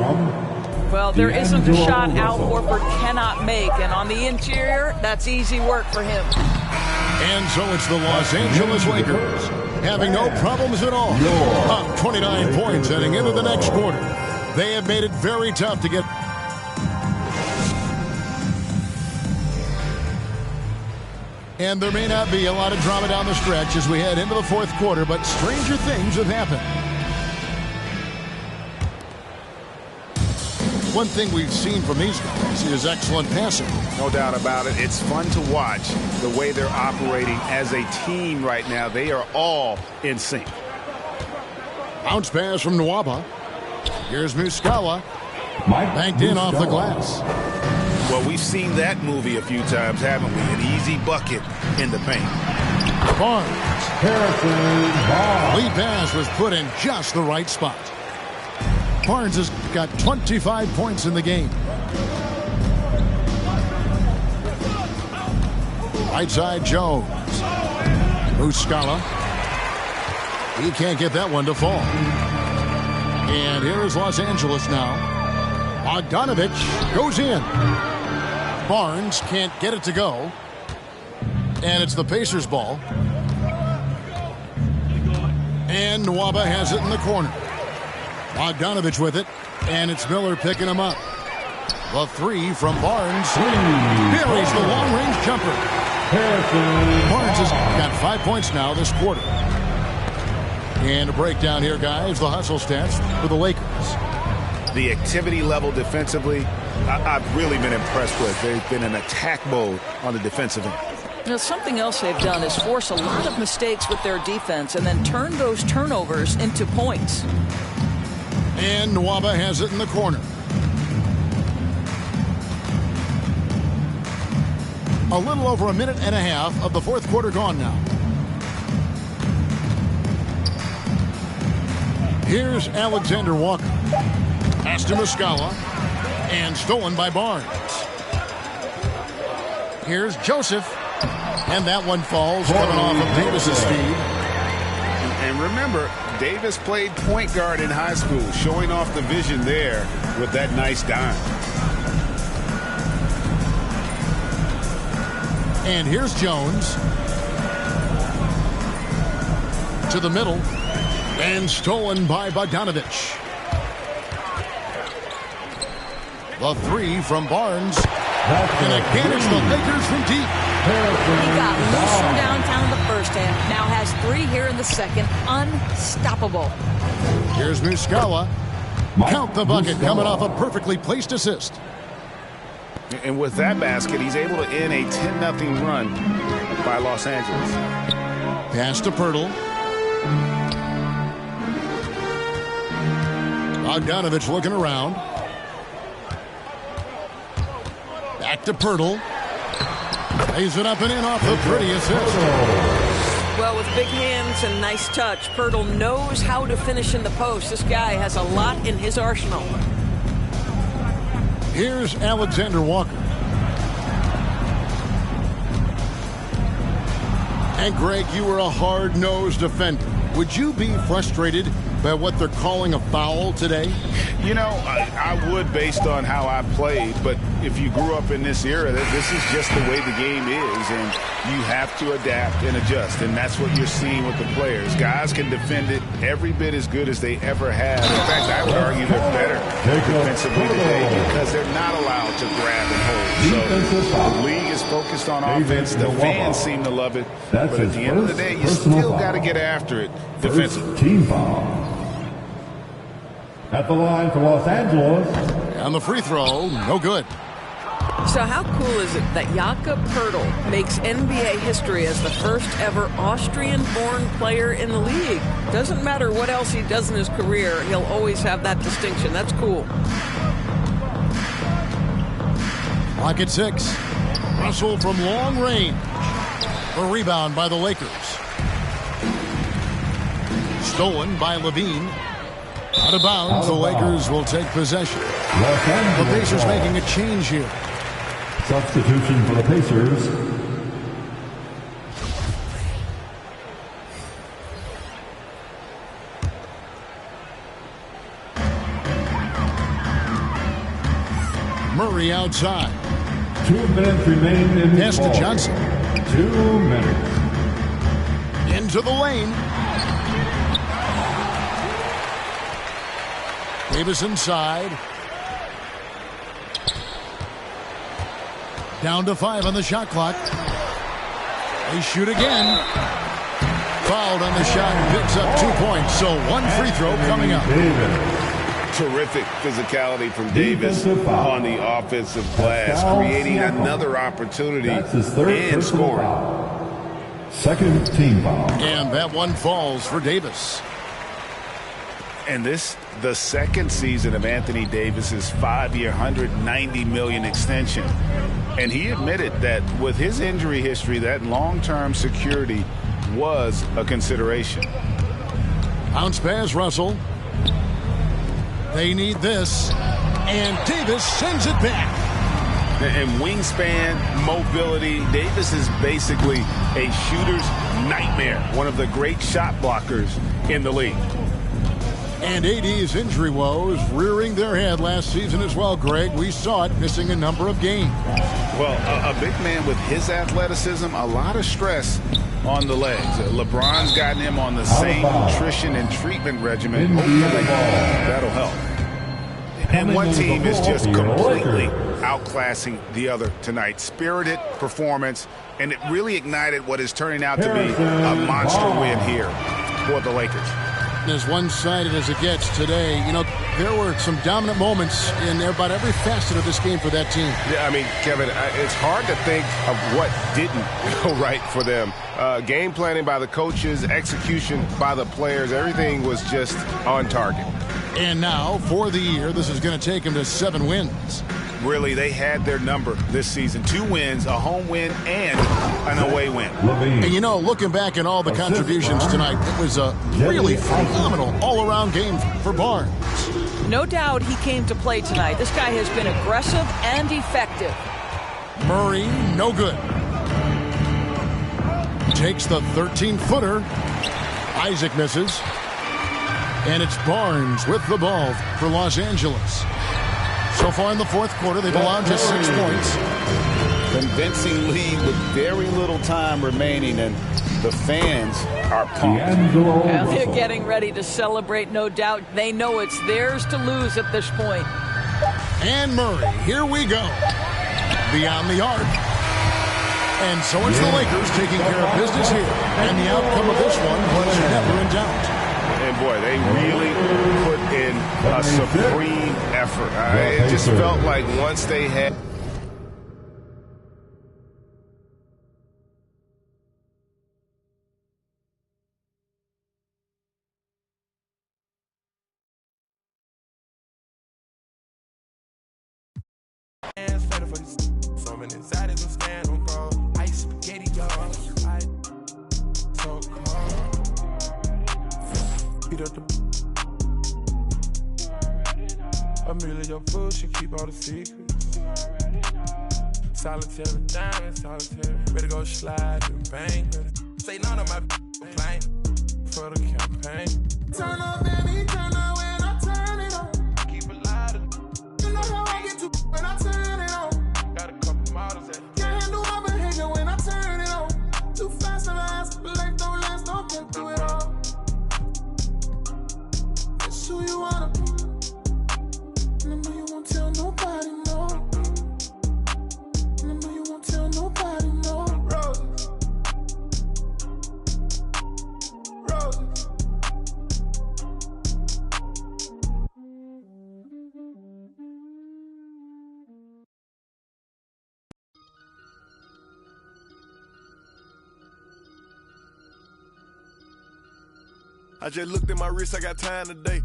Well, there isn't a shot Al Horford cannot make, and on the interior, that's easy work for him. And so it's the Los Angeles Lakers having no problems at all. Up 29 points heading into the next quarter. They have made it very tough to get. And there may not be a lot of drama down the stretch as we head into the fourth quarter, but stranger things have happened. One thing we've seen from these guys is excellent passing. No doubt about it. It's fun to watch the way they're operating as a team right now. They are all in sync. Bounce pass from Nwaba. Here's Muscala. Banked in off the glass. Well, we've seen that movie a few times, haven't we? An easy bucket in the paint. Barnes. Harrison Barnes. Lead pass was put in just the right spot. Barnes has got 25 points in the game. Right side, Jones. Muscala. He can't get that one to fall. And here is Los Angeles now. Bogdanovich goes in. Barnes can't get it to go. And it's the Pacers' ball. And Nwaba has it in the corner. Bogdanovich with it, and it's Miller picking him up. The three from Barnes. Buries the long-range jumper. Barnes has got 5 points now this quarter. And a breakdown here, guys. The hustle stats for the Lakers. The activity level defensively, I've really been impressed with. They've been in attack mode on the defensive end. You know, something else they've done is force a lot of mistakes with their defense and then turn those turnovers into points. And Nwaba has it in the corner. A little over a minute and a half of the fourth quarter gone now. Here's Alexander Walker. Pass to Muscala. And stolen by Barnes. Here's Joseph. And that one falls coming off of Davis's feed. And remember, Davis played point guard in high school, showing off the vision there with that nice dime. And here's Jones. To the middle. And stolen by Bogdanovich. The three from Barnes. And again, it's the Lakers from deep. He got loose from downtown in the first half. Now has three here in the second. Unstoppable. Here's Muscala. Count the bucket coming off a perfectly placed assist. And with that basket, he's able to end a 10-0 run by Los Angeles. Pass to Pirtle. Bogdanovich looking around. Back to Pirtle. Lays it up and in off the pretty assist. Well, with big hands and nice touch, Pirtle knows how to finish in the post. This guy has a lot in his arsenal. Here's Alexander Walker. And Greg, you were a hard-nosed defender. Would you be frustrated by what they're calling a foul today? You know, I would based on how I played, but if you grew up in this era, this is just the way the game is, and you have to adapt and adjust, and that's what you're seeing with the players. Guys can defend it every bit as good as they ever have. In fact, I would argue they're better defensively today because they're not allowed to grab and hold. So the league is focused on offense. The fans seem to love it, but at the end of the day, you still got to get after it defensively. Team foul. At the line for Los Angeles. And the free throw, no good. So how cool is it that Jakob Pirtle makes NBA history as the first ever Austrian-born player in the league? Doesn't matter what else he does in his career, he'll always have that distinction. That's cool. Clock at 6. Russell from long range. A rebound by the Lakers. Stolen by Levine. Out of bounds, the Lakers will take possession. The Pacers making a change here. Substitution for the Pacers. Murray outside. 2 minutes remain in the pass to Johnson. 2 minutes. Into the lane. Davis inside. Down to 5 on the shot clock. They shoot again. Fouled on the shot and picks up 2 points. So 1 free throw coming up. Terrific physicality from Davis on the offensive glass, creating another opportunity and scoring. Second team foul. And that one falls for Davis. And this, the second season of Anthony Davis's 5-year, $190 million extension. And he admitted that with his injury history, that long-term security was a consideration. Bounce pass, Russell. They need this. And Davis sends it back. And wingspan, mobility, Davis is basically a shooter's nightmare. One of the great shot blockers in the league. And AD's injury woes rearing their head last season as well, Greg. We saw it, missing a number of games. Well, a big man with his athleticism, a lot of stress on the legs. LeBron's gotten him on the same nutrition and treatment regimen. Hopefully, that'll help. And one team is just completely outclassing the other tonight. Spirited performance, and it really ignited what is turning out to be a monster win here for the Lakers. As one-sided as it gets today, you know, there were some dominant moments in about every facet of this game for that team. Yeah, I mean, Kevin, it's hard to think of what didn't go right for them. Game planning by the coaches, execution by the players, everything was just on target. And now, for the year, this is going to take them to 7 wins. Really, they had their number this season. 2 wins, a home win, and an away win. And, you know, looking back at all the contributions tonight, it was a really phenomenal all-around game for Barnes. No doubt he came to play tonight. This guy has been aggressive and effective. Murray, no good. Takes the 13-footer. Isaac misses. And it's Barnes with the ball for Los Angeles. So far in the fourth quarter, they've allowed just 6 points. Convincing lead with very little time remaining, and the fans are pumped. Well, they're getting ready to celebrate, no doubt. They know it's theirs to lose at this point. And Murray, here we go. Beyond the arc. And so it's the Lakers taking care of business here. And the outcome of this one was never in doubt. And boy, they really put in a supreme effort. It just felt like once they had for these. Swimming inside is a stand on bro. Ice spaghetti, y'all. So cold. Beat up the. Amelia food, she keep all the secrets. Solitary diamond, solitary. Ready to go slide and bang. Say none of my complaint for the campaign. Turn up, baby, turn up when I turn it on. Keep it lighter. You know how I get to when I turn it on. Got a couple models that can't handle my behavior when I turn it on. Too fast and fast, life don't last, don't get through it all. It's who you wanna be. And I know you won't tell nobody, no. And I know you won't tell nobody, no. Roses. Roses. I just looked at my wrist, I got time today.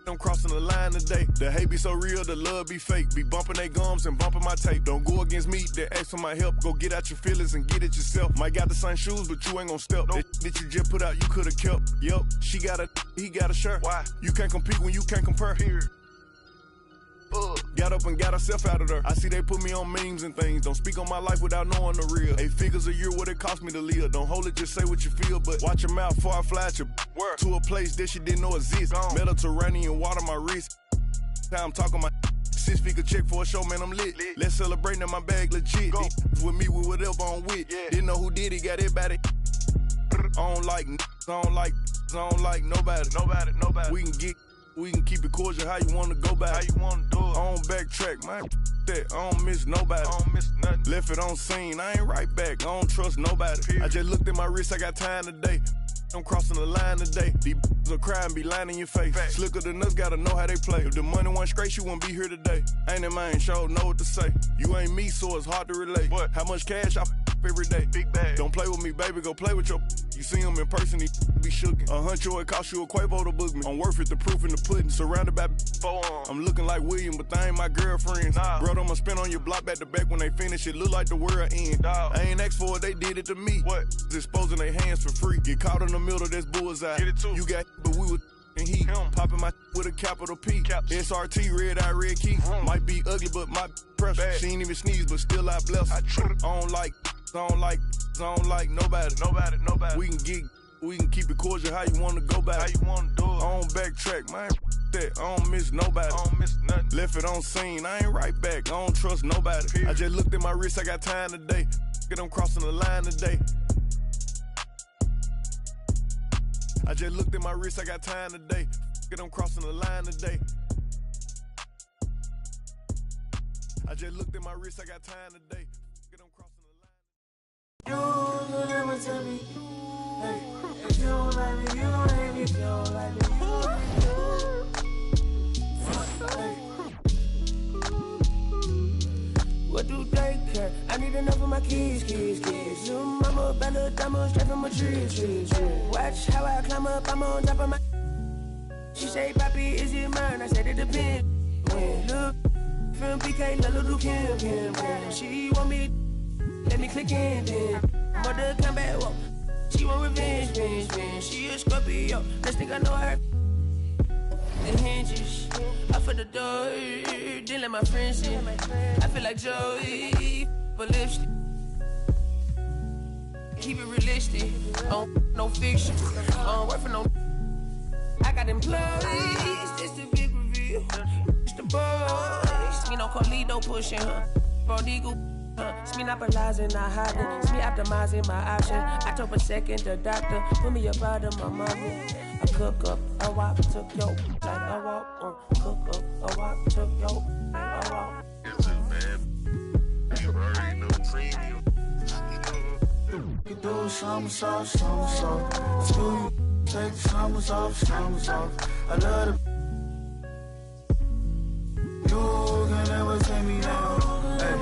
I'm crossing the line today. The hate be so real, the love be fake. Be bumping they gums and bumping my tape. Don't go against me, they ask for my help. Go get out your feelings and get it yourself. Might got the same shoes, but you ain't gon' step. Nope. That you just put out, you could've kept. Yup, she got a, he got a shirt. Why? You can't compete when you can't compare. Period. Got up and got herself out of there. I see they put me on memes and things. Don't speak on my life without knowing the real. 8 figures a year, what it cost me to live. Don't hold it, just say what you feel. But watch your mouth before I fly at your word. To a place that you didn't know exist. Mediterranean water, my wrist. Time talking my 6 figure check for a show, man, I'm lit. Let's celebrate in my bag, legit. Go. With me, with whatever I'm with. Yeah. Didn't know who did it, got it about it. I don't like nobody. We can keep it cordial, how you wanna go back. How you wanna do it. I don't backtrack, man. That I don't miss nobody. I don't miss nothing. Left it on scene, I ain't right back. I don't trust nobody. Period. I just looked at my wrist, I got time today. I'm crossing the line today. These will cry and be lying in your face. Fact. Slicker than us, gotta know how they play. If the money wasn't straight, you wouldn't be here today. Ain't in mind, sure know what to say. You ain't me, so it's hard to relate. But how much cash I every day? Big bag. Don't play with me, baby, go play with your. You see him in person, he be shookin'. A huncho, it cost you a Quavo to book me. I'm worth it, the proof in the pudding. Surrounded by forearms. I'm looking like William, but they ain't my girlfriends. Nah. Bro, I'ma spin on your block back to back when they finish. It look like the world end. Dog. I ain't asked for it, they did it to me. What? Exposing their hands for free. Get caught in the middle, that's bullseye. Get it too. You got, but we was and he popping my with a capital P. SRT, red eye, red key. Might be ugly, but my pressure. She ain't even sneeze, but still I bless her. I don't like nobody. We can keep it cordial, how you wanna go back. How you wanna do it. I don't backtrack, man. That I don't miss nobody. I don't miss nothing. Left it on scene, I ain't right back. I don't trust nobody. Period. I just looked at my wrist, I got time today. Get I'm crossing the line today. I just looked at my wrist, I got time today. Get I'm crossing the line today. I just looked at my wrist, I got time today. Get I'm crossing the line. You never tell me. Hey, if you don't like me, you don't hate me. If you don't like me, you don't hate me. What do they care? I need enough for my kids. Little mama, bad little diamond, straight from my trees. Watch how I climb up, I'm on top of my. She say, Papi, is it mine? I said it depends. Look, from BK, little Kim. She want me, let me click in then. Mother come back, whoa. She want revenge. She a Scorpio, next thing I know her. The hinges, I for the door, didn't let my friends in. I feel like Joey, but lipstick. Keep it realistic, no fiction. I don't work for no. I got employees, this the big reveal. It's the boys, me no Carlito pushing her. Prodigal, it's me not monopolizing, not hiding. It's me optimizing my option. October 2nd, the doctor put me up out of my mommy. I cook up, I walk, took yo, like I walk, cook up, I walk, took yo, like I walk. It's just man, you already know premium. You do somersault. Let's do you take the summers off. I love the. You can never take me down. Hey,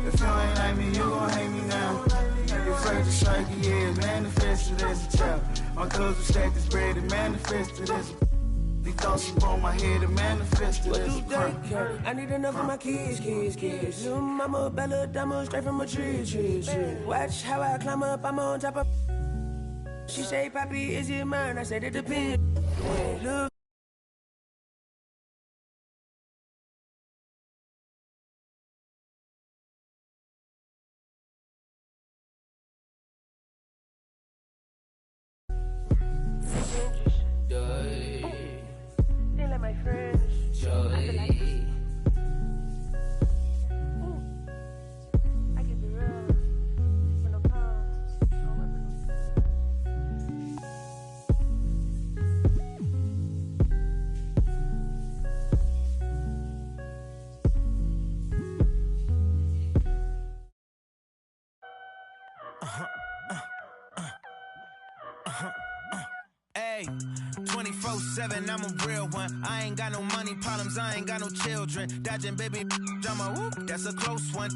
if you ain't like me, you gon' hate me now. You're afraid to strike, yeah, manifested as a child. My cousin stacked this bread and manifested as a. these thoughts upon my head and manifest it. What do they care? I need enough for my kids. Little mama, Bella, Dama, straight from a tree. Watch how I climb up, I'm on top of. She say, Papi, is it mine? I said it depends. Look. They like my friends. I feel like I can be real. With no pause. Hey, 24/7, I'm a real one. I ain't got no money problems, I ain't got no children. Dodging baby drama, whoop, that's a close one.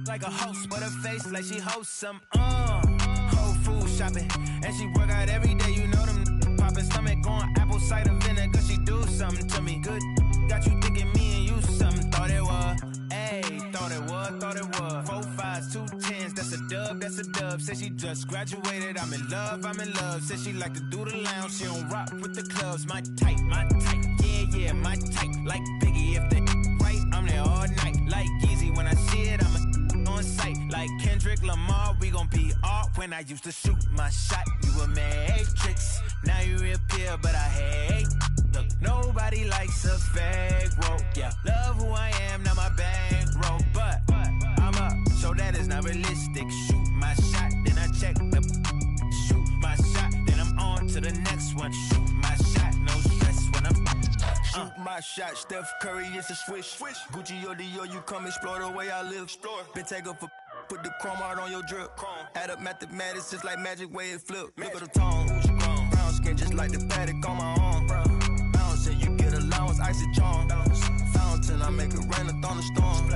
Like a host, but her face like she hosts some. Whole food shopping, and she work out every day. You know them popping stomach on apple cider vinegar. She do something to me good. Got you thinking me and you something. Thought it was. Ayy, thought it was. 4 5s, 2 10s, that's a dub. Said she just graduated, I'm in love. Said she like to do the lounge, she don't rock with the clubs. My type, yeah, my type. Like Biggie, if they right, I'm there all night. Like Yeezy, when I see it, I'm on sight. Like Kendrick Lamar, we gon' be off. When I used to shoot my shot, you a matrix. Now you reappear, but I hate. Look, nobody likes a fake rope. Yeah, love who I am, not my bankroll. But I'm up, so that is not realistic. Shoot my shot, then I check the. Shoot my shot, then I'm on to the next one. Shoot my shot, no stress when I'm. Shoot my shot, Steph Curry, it's a swish. Gucci or Dior, you come explore the way I live. Been taken for. Put the chrome out on your drip. Add up mathematics, just like magic way it flip. Look at the tone. Brown skin, just like the paddock on my arm. Bouncing, you get allowance, icy charm. Fountain, I make it rain, a thunderstorm.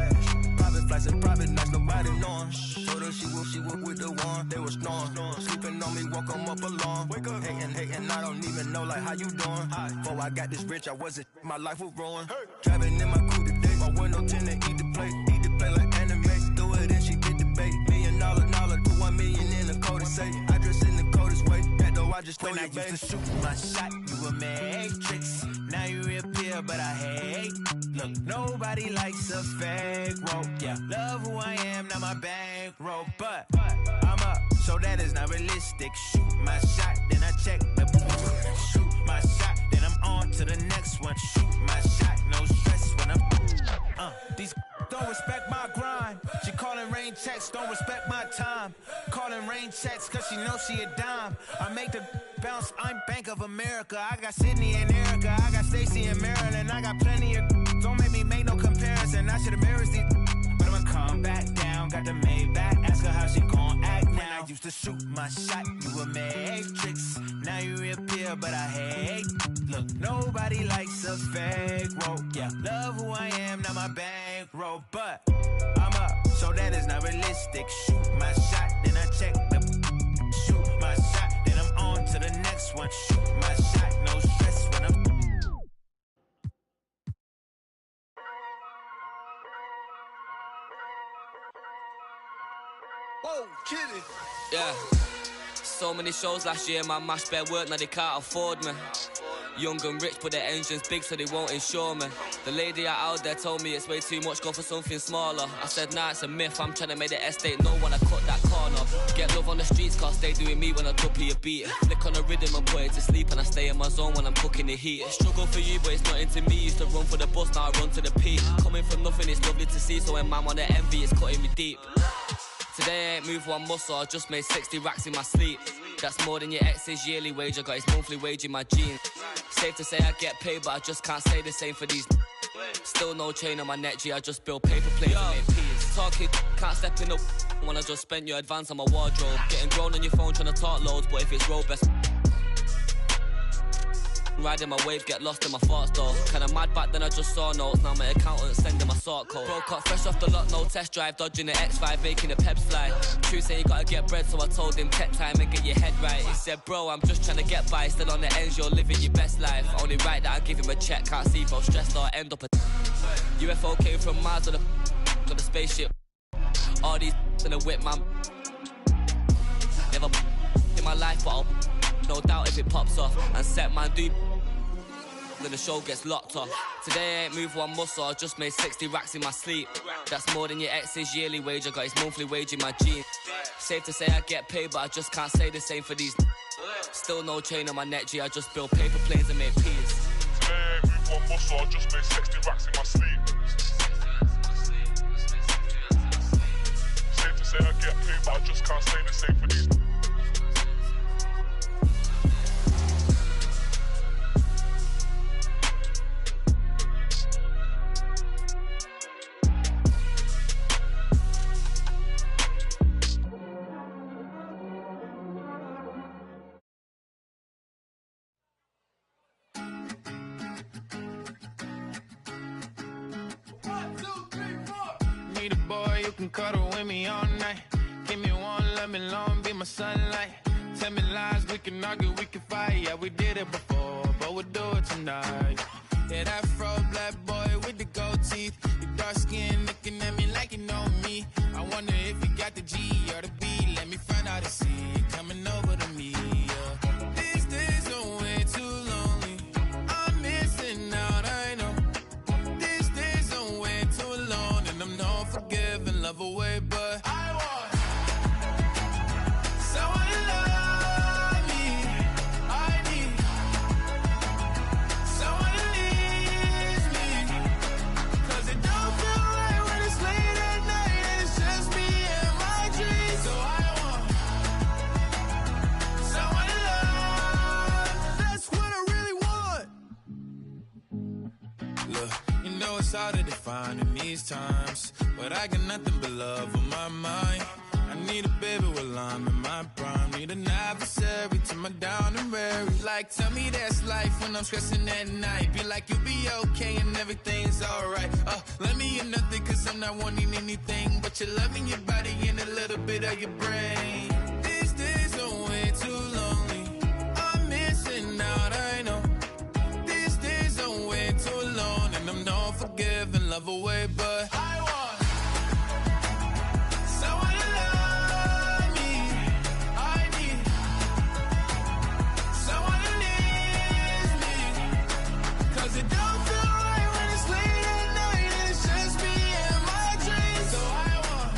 Private flights and private nights, nobody knowing. Told her she would with the one. They was snoring. Sleeping on me, walk them up along. Wake up, hating, I don't even know like how you doing. Before I got this rich, I wasn't. My life was ruined. Driving in my coupe today, my window tint to eat the plate like anime. Do it and she get the bait. $1 million, to 1 million in the code to say. I dress in the coldest way. That though I just know you, babe. Used to shoot my shot, you a matrix. Now you reappear, but I hate. Look, nobody likes a fake rope. Yeah, love who I am, not my bankroll. But I'm up, so that is not realistic. Shoot my shot, then I check the. Shoot my shot, then I'm on to the next one. Shoot my shot, no stress when I'm. These don't respect my grind. She calling rain checks, don't respect my time. Calling rain checks, cause she knows she a dime. I make the bounce, I'm Bank of America. I got Sydney and Erica, I got Stacy and Maryland. I got plenty of. Don't make me make no comparison. I should've mirrored these. But I'ma come back down. Got the Maybach, ask her how she gon' act now. When I used to shoot my shot, you a matrix. Now you reappear, but I hate. Look, nobody likes a fake rope. Yeah, love who I am, not my bankroll. But I'm up, so that is not realistic. Shoot my shot, then I check the. Shoot my shot, then I'm on to the next one. Shoot my shot, no stress when I'm. Whoa, kidding. Yeah. So many shows last year, my mash bare work, now they can't afford me. Young and rich, but their engine's big, so they won't insure me. The lady out there told me it's way too much, go for something smaller. I said, nah, it's a myth, I'm trying to make the estate know when I cut that corner. Get love on the streets, cause they doing me when I double a beat. Flick on the rhythm and put it to sleep, and I stay in my zone when I'm cooking the heat. Struggle for you, but it's not into me. Used to run for the bus, now I run to the peak. Coming from nothing, it's lovely to see, so when man wanna envy, it's cutting me deep. Today I ain't moved one muscle, I just made 60 racks in my sleep. That's more than your ex's yearly wage, I got his monthly wage in my jeans. Safe to say I get paid, but I just can't say the same for these. Still no chain on my neck, G, I just build paper plates and make peas. Talking, can't step in the when I just spent your advance on my wardrobe. Getting grown on your phone trying to talk loads, but if it's road best. Riding my wave, get lost in my thoughts though. Kinda mad back then I just saw notes. Now my accountant sending my sort code. Broke up fresh off the lot, no test drive. Dodging the X5, making the peps fly. True say you gotta get bread, so I told him take time and get your head right. He said bro, I'm just trying to get by. Still on the ends, you're living your best life. Only right that I give him a check. Can't see if I'm stressed or end up a UFO came from Mars on the spaceship. All these in the whip, man. Never in my life, but I'll no doubt if it pops off. And set man do then the show gets locked off. Today I ain't moved one muscle, I just made 60 racks in my sleep. That's more than your ex's yearly wage, I got his monthly wage in my jeans. Safe to say I get paid, but I just can't say the same for these. Still no chain on my neck, G, I just build paper planes and make peas. Today I ain't moved one muscle, I just made 60 racks in my sleep. Safe to say I get paid, but I just can't say the same for these. Need a boy who can cuddle with me all night. Give me one, let me long, be my sunlight. Tell me lies, we can argue, we can fight. Yeah, we did it before, but we'll do it tonight. Yeah, that fro black boy with the gold teeth. Your dark skin looking at me like you know me. I wonder if you got the G or the B. Let me find out and see you coming over to me. Yeah. These days are way too lonely. I'm missing out, I know. These days are way too alone, and I'm not forgiving, love away, but I want someone to love me. I need someone who needs me, 'cause it don't feel right when it's late at night and it's just me and my dreams. So I want someone to love. That's what I really want. Look, you know it's hard to define in these times, but I got nothing but love on my mind. I need a baby while I'm in my prime. Need an adversary to my down and weary. Like, tell me that's life when I'm stressing at night. Be like, you'll be okay and everything's alright. Let me in nothing, 'cause I'm not wanting anything but your love in your body and a little bit of your brain. These days are way too lonely. I'm missing out, I know. These days are way too alone, and I'm not forgiving, love away, but I want someone to love me. I need someone who needs me, 'cause it don't feel right when it's late at night and it's just me and my dreams. So I want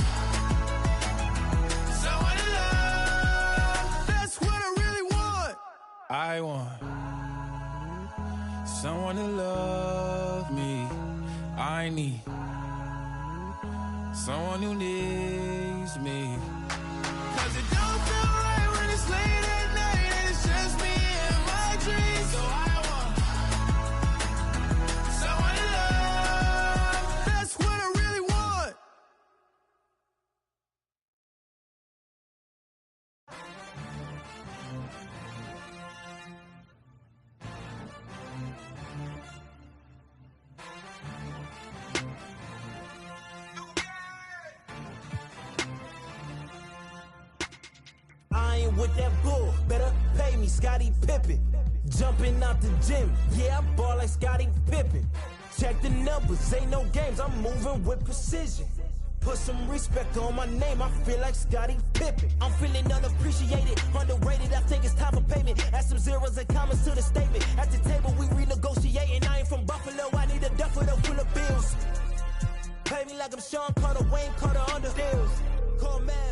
someone to love. That's what I really want. I want someone to love me. I need someone who needs me, 'cause it don't feel right when it's late at night and it's just me and my dreams. So I want someone to love. That's what I really want. I ain't with that bull, better pay me, Scottie Pippen. Jumping out the gym, yeah, I ball like Scottie Pippen. Check the numbers, ain't no games, I'm moving with precision. Put some respect on my name, I feel like Scottie Pippen. I'm feeling unappreciated, underrated, I think it's time for payment. Add some zeros and commas to the statement. At the table we renegotiating, I ain't from Buffalo, I need a duffel full of bills. Pay me like I'm Sean Carter, Wayne Carter under deals. Call Mav.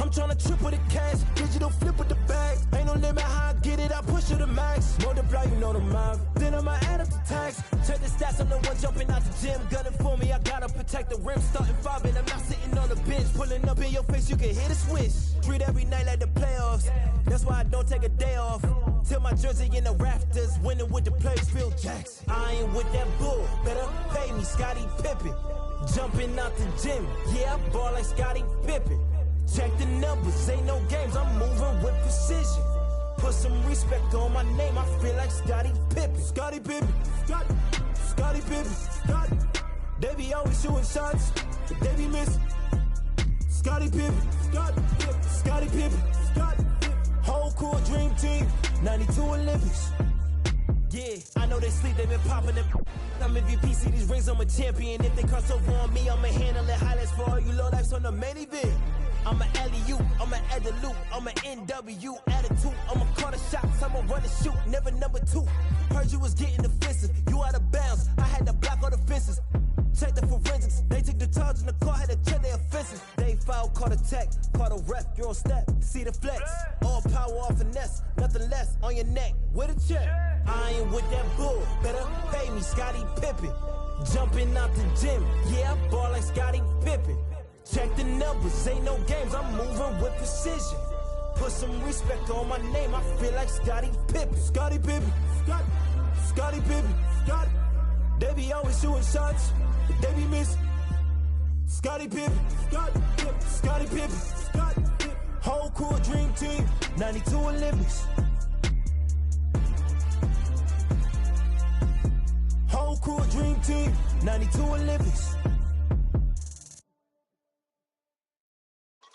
I'm tryna triple the cash, digital flip with the bags. Ain't no limit how I get it, I push it to max. Multiply, you know the math. Then I'ma add up the tax. Check the stats, I'm the one jumping out the gym. Gunning for me, I gotta protect the rim. Starting 5 and I'm not sitting on the bench. Pulling up in your face, you can hear the switch. Treat every night like the playoffs. That's why I don't take a day off. Till my jersey in the rafters, winning with the players, Phil Jackson. I ain't with that bull, better pay me, Scottie Pippen. Jumping out the gym, yeah, I ball like Scottie Pippen. Check the numbers, ain't no games, I'm moving with precision. Put some respect on my name, I feel like Scottie Pippen. Scottie Pippen, Scottie Pippen, Scottie. They be always shooting shots, but they be missing. Scottie Pippen, Scottie Pippen, Scottie. Whole core dream team, 92 Olympics. Yeah, I know they sleep, they been popping them. I'm MVP, see these rings, I'm a champion. If they cross over on me, I'ma handle it. Highlights for all you low lifes on the main event. I'm an alley-oop, I'm an add the loop, I'm an NW attitude. I'ma call the shots, I'ma run and shoot, never number two. Heard you was getting defensive, you out of bounds, I had to block all the fences. Check the forensics, they took the charge in the car, had to check their offenses. They foul, caught a tech, caught a ref, you're on step, see the flex. All power off finesse, nothing less on your neck, with a check. I ain't with that bull, better pay me, Scottie Pippen. Jumping out the gym, yeah, I ball like Scottie Pippen. Check the numbers, ain't no games, I'm moving with precision. Put some respect on my name, I feel like Scottie Pippen. Scottie Pippen, Scottie Pippen, Scottie. They be always shooting shots, but they be missing. Scottie Pippen, Scottie Pippen, Scottie. Whole core dream team, 92 Olympics. Whole core dream team, 92 Olympics.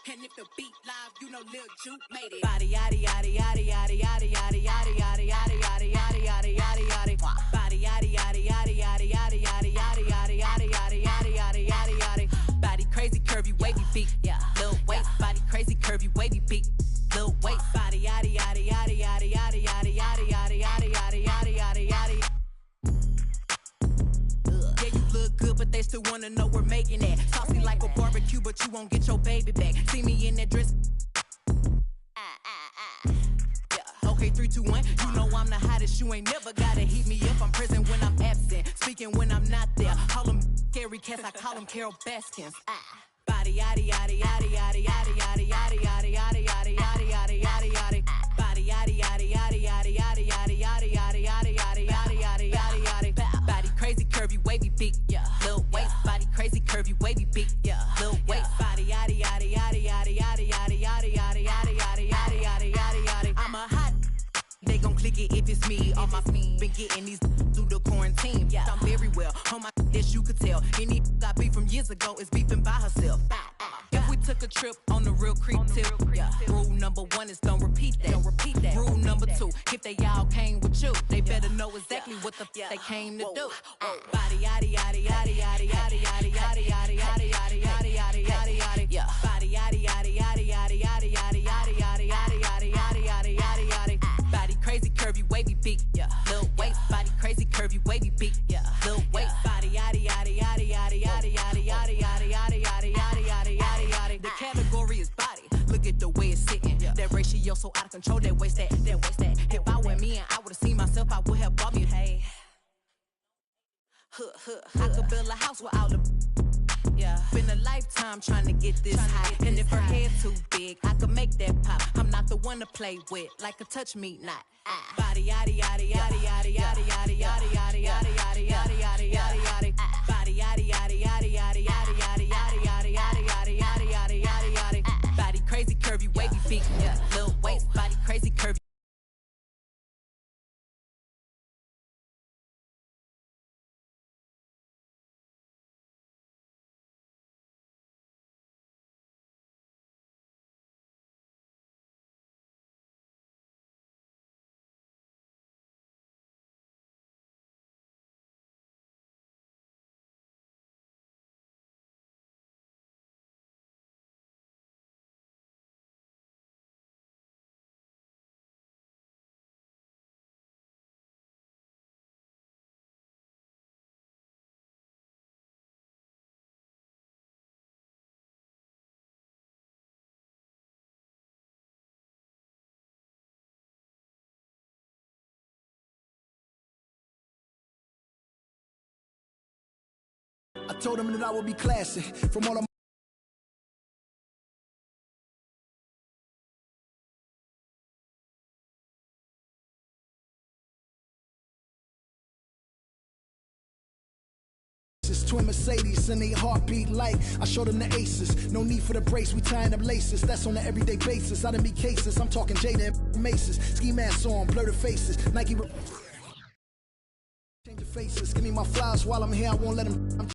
And if the beat live, you know Lil Juke made it. Body yaddy yaddy yaddy yaddy yaddy yaddy yaddy yaddy yaddy yaddy yaddy yaddy yaddy yaddy. Body yaddy yaddy yaddy yaddy yaddy yaddy yaddy yaddy yaddy yaddy yaddy yaddy yaddy yaddy. Body crazy curvy wavy beat, yeah. Lil waist, body crazy curvy wavy beat. Lil waist, body yaddy yaddy yaddy yaddy yaddy yaddy yaddy yaddy yaddy yaddy yaddy yaddy yaddy. Yeah, you look good, but they still wanna know we're making it. Saucy like a barbecue, but you won't get your baby back. See me in that dress. Yeah. Okay, 3, 2, 1. You know I'm the hottest. You ain't never gotta heat me up. I'm present when I'm absent, speaking when I'm not there. Call them scary cats, I call them Carol Baskins. Body yaddy yaddy yaddy yaddy yaddy yaddy yaddy yaddy yaddy yaddy yaddy yaddy yaddy yaddy. Body yaddy yaddy yaddy yaddy yaddy yaddy yaddy yaddy yaddy yaddy yaddy yaddy yaddy yaddy. Body crazy curvy wavy beat, yeah. Lil waist, body crazy curvy wavy beat, yeah. Lil waist, body yaddy yaddy yaddy yaddy yaddy yaddy yaddy yaddy yaddy yaddy yaddy yaddy yaddy yaddy. I'm a hot. They gon' click it if it's me. All my been getting these through the quarantine. Yeah. I'm very well on my as you could tell. Any got beef from years ago is beefing by herself. If we took a trip on the real creep tip, yeah. Rule number 1 is don't repeat that. Don't repeat that. Rule number 2, if they all came with you, they better know exactly what the they came to do. Body yaddy yaddy yaddy yaddy yaddy yaddy yaddy yaddy yaddy yaddy yaddy yaddy yaddy yaddy. Yeah. Body yaddy yaddy yaddy yaddy yaddy yaddy yaddy yaddy yaddy yaddy yaddy yaddy yaddy yaddy. Body crazy curvy wavy beat, yeah. Lil waist, body crazy curvy wavy beat, yeah. Lil waist, body yaddy yaddy yaddy yaddy yaddy yaddy yaddy yaddy yaddy yaddy yaddy yaddy yaddy yaddy. The category is body. Look at the way it's sitting. That ratio so out of control. That waist that. If I were me and I would've seen myself, I would have bought me. Hey, I could build a house with all the. Yeah, been a lifetime trying to get this high. And if her head too big, I could make that pop. I'm not the one to play with, like a touch me not. Body yaddy yaddy yaddy yaddy yaddy yaddy yaddy yaddy yaddy yaddy yaddy yaddy yaddy yaddy. Body yaddy yaddy yaddy yaddy yaddy yaddy yaddy yaddy yaddy yaddy yaddy yaddy yaddy yaddy. Body crazy curvy wavy feet, yeah. Lil waist, body crazy curvy. I told him that I would be classy from all of my faces, twin Mercedes, and they heartbeat like I showed them the aces. No need for the brace, we tying up laces. That's on an everyday basis. I done meet cases. I'm talking Jada and Maces. Ski masks on, blur the faces. Nike. Change the faces. Give me my flowers while I'm here. I won't let them.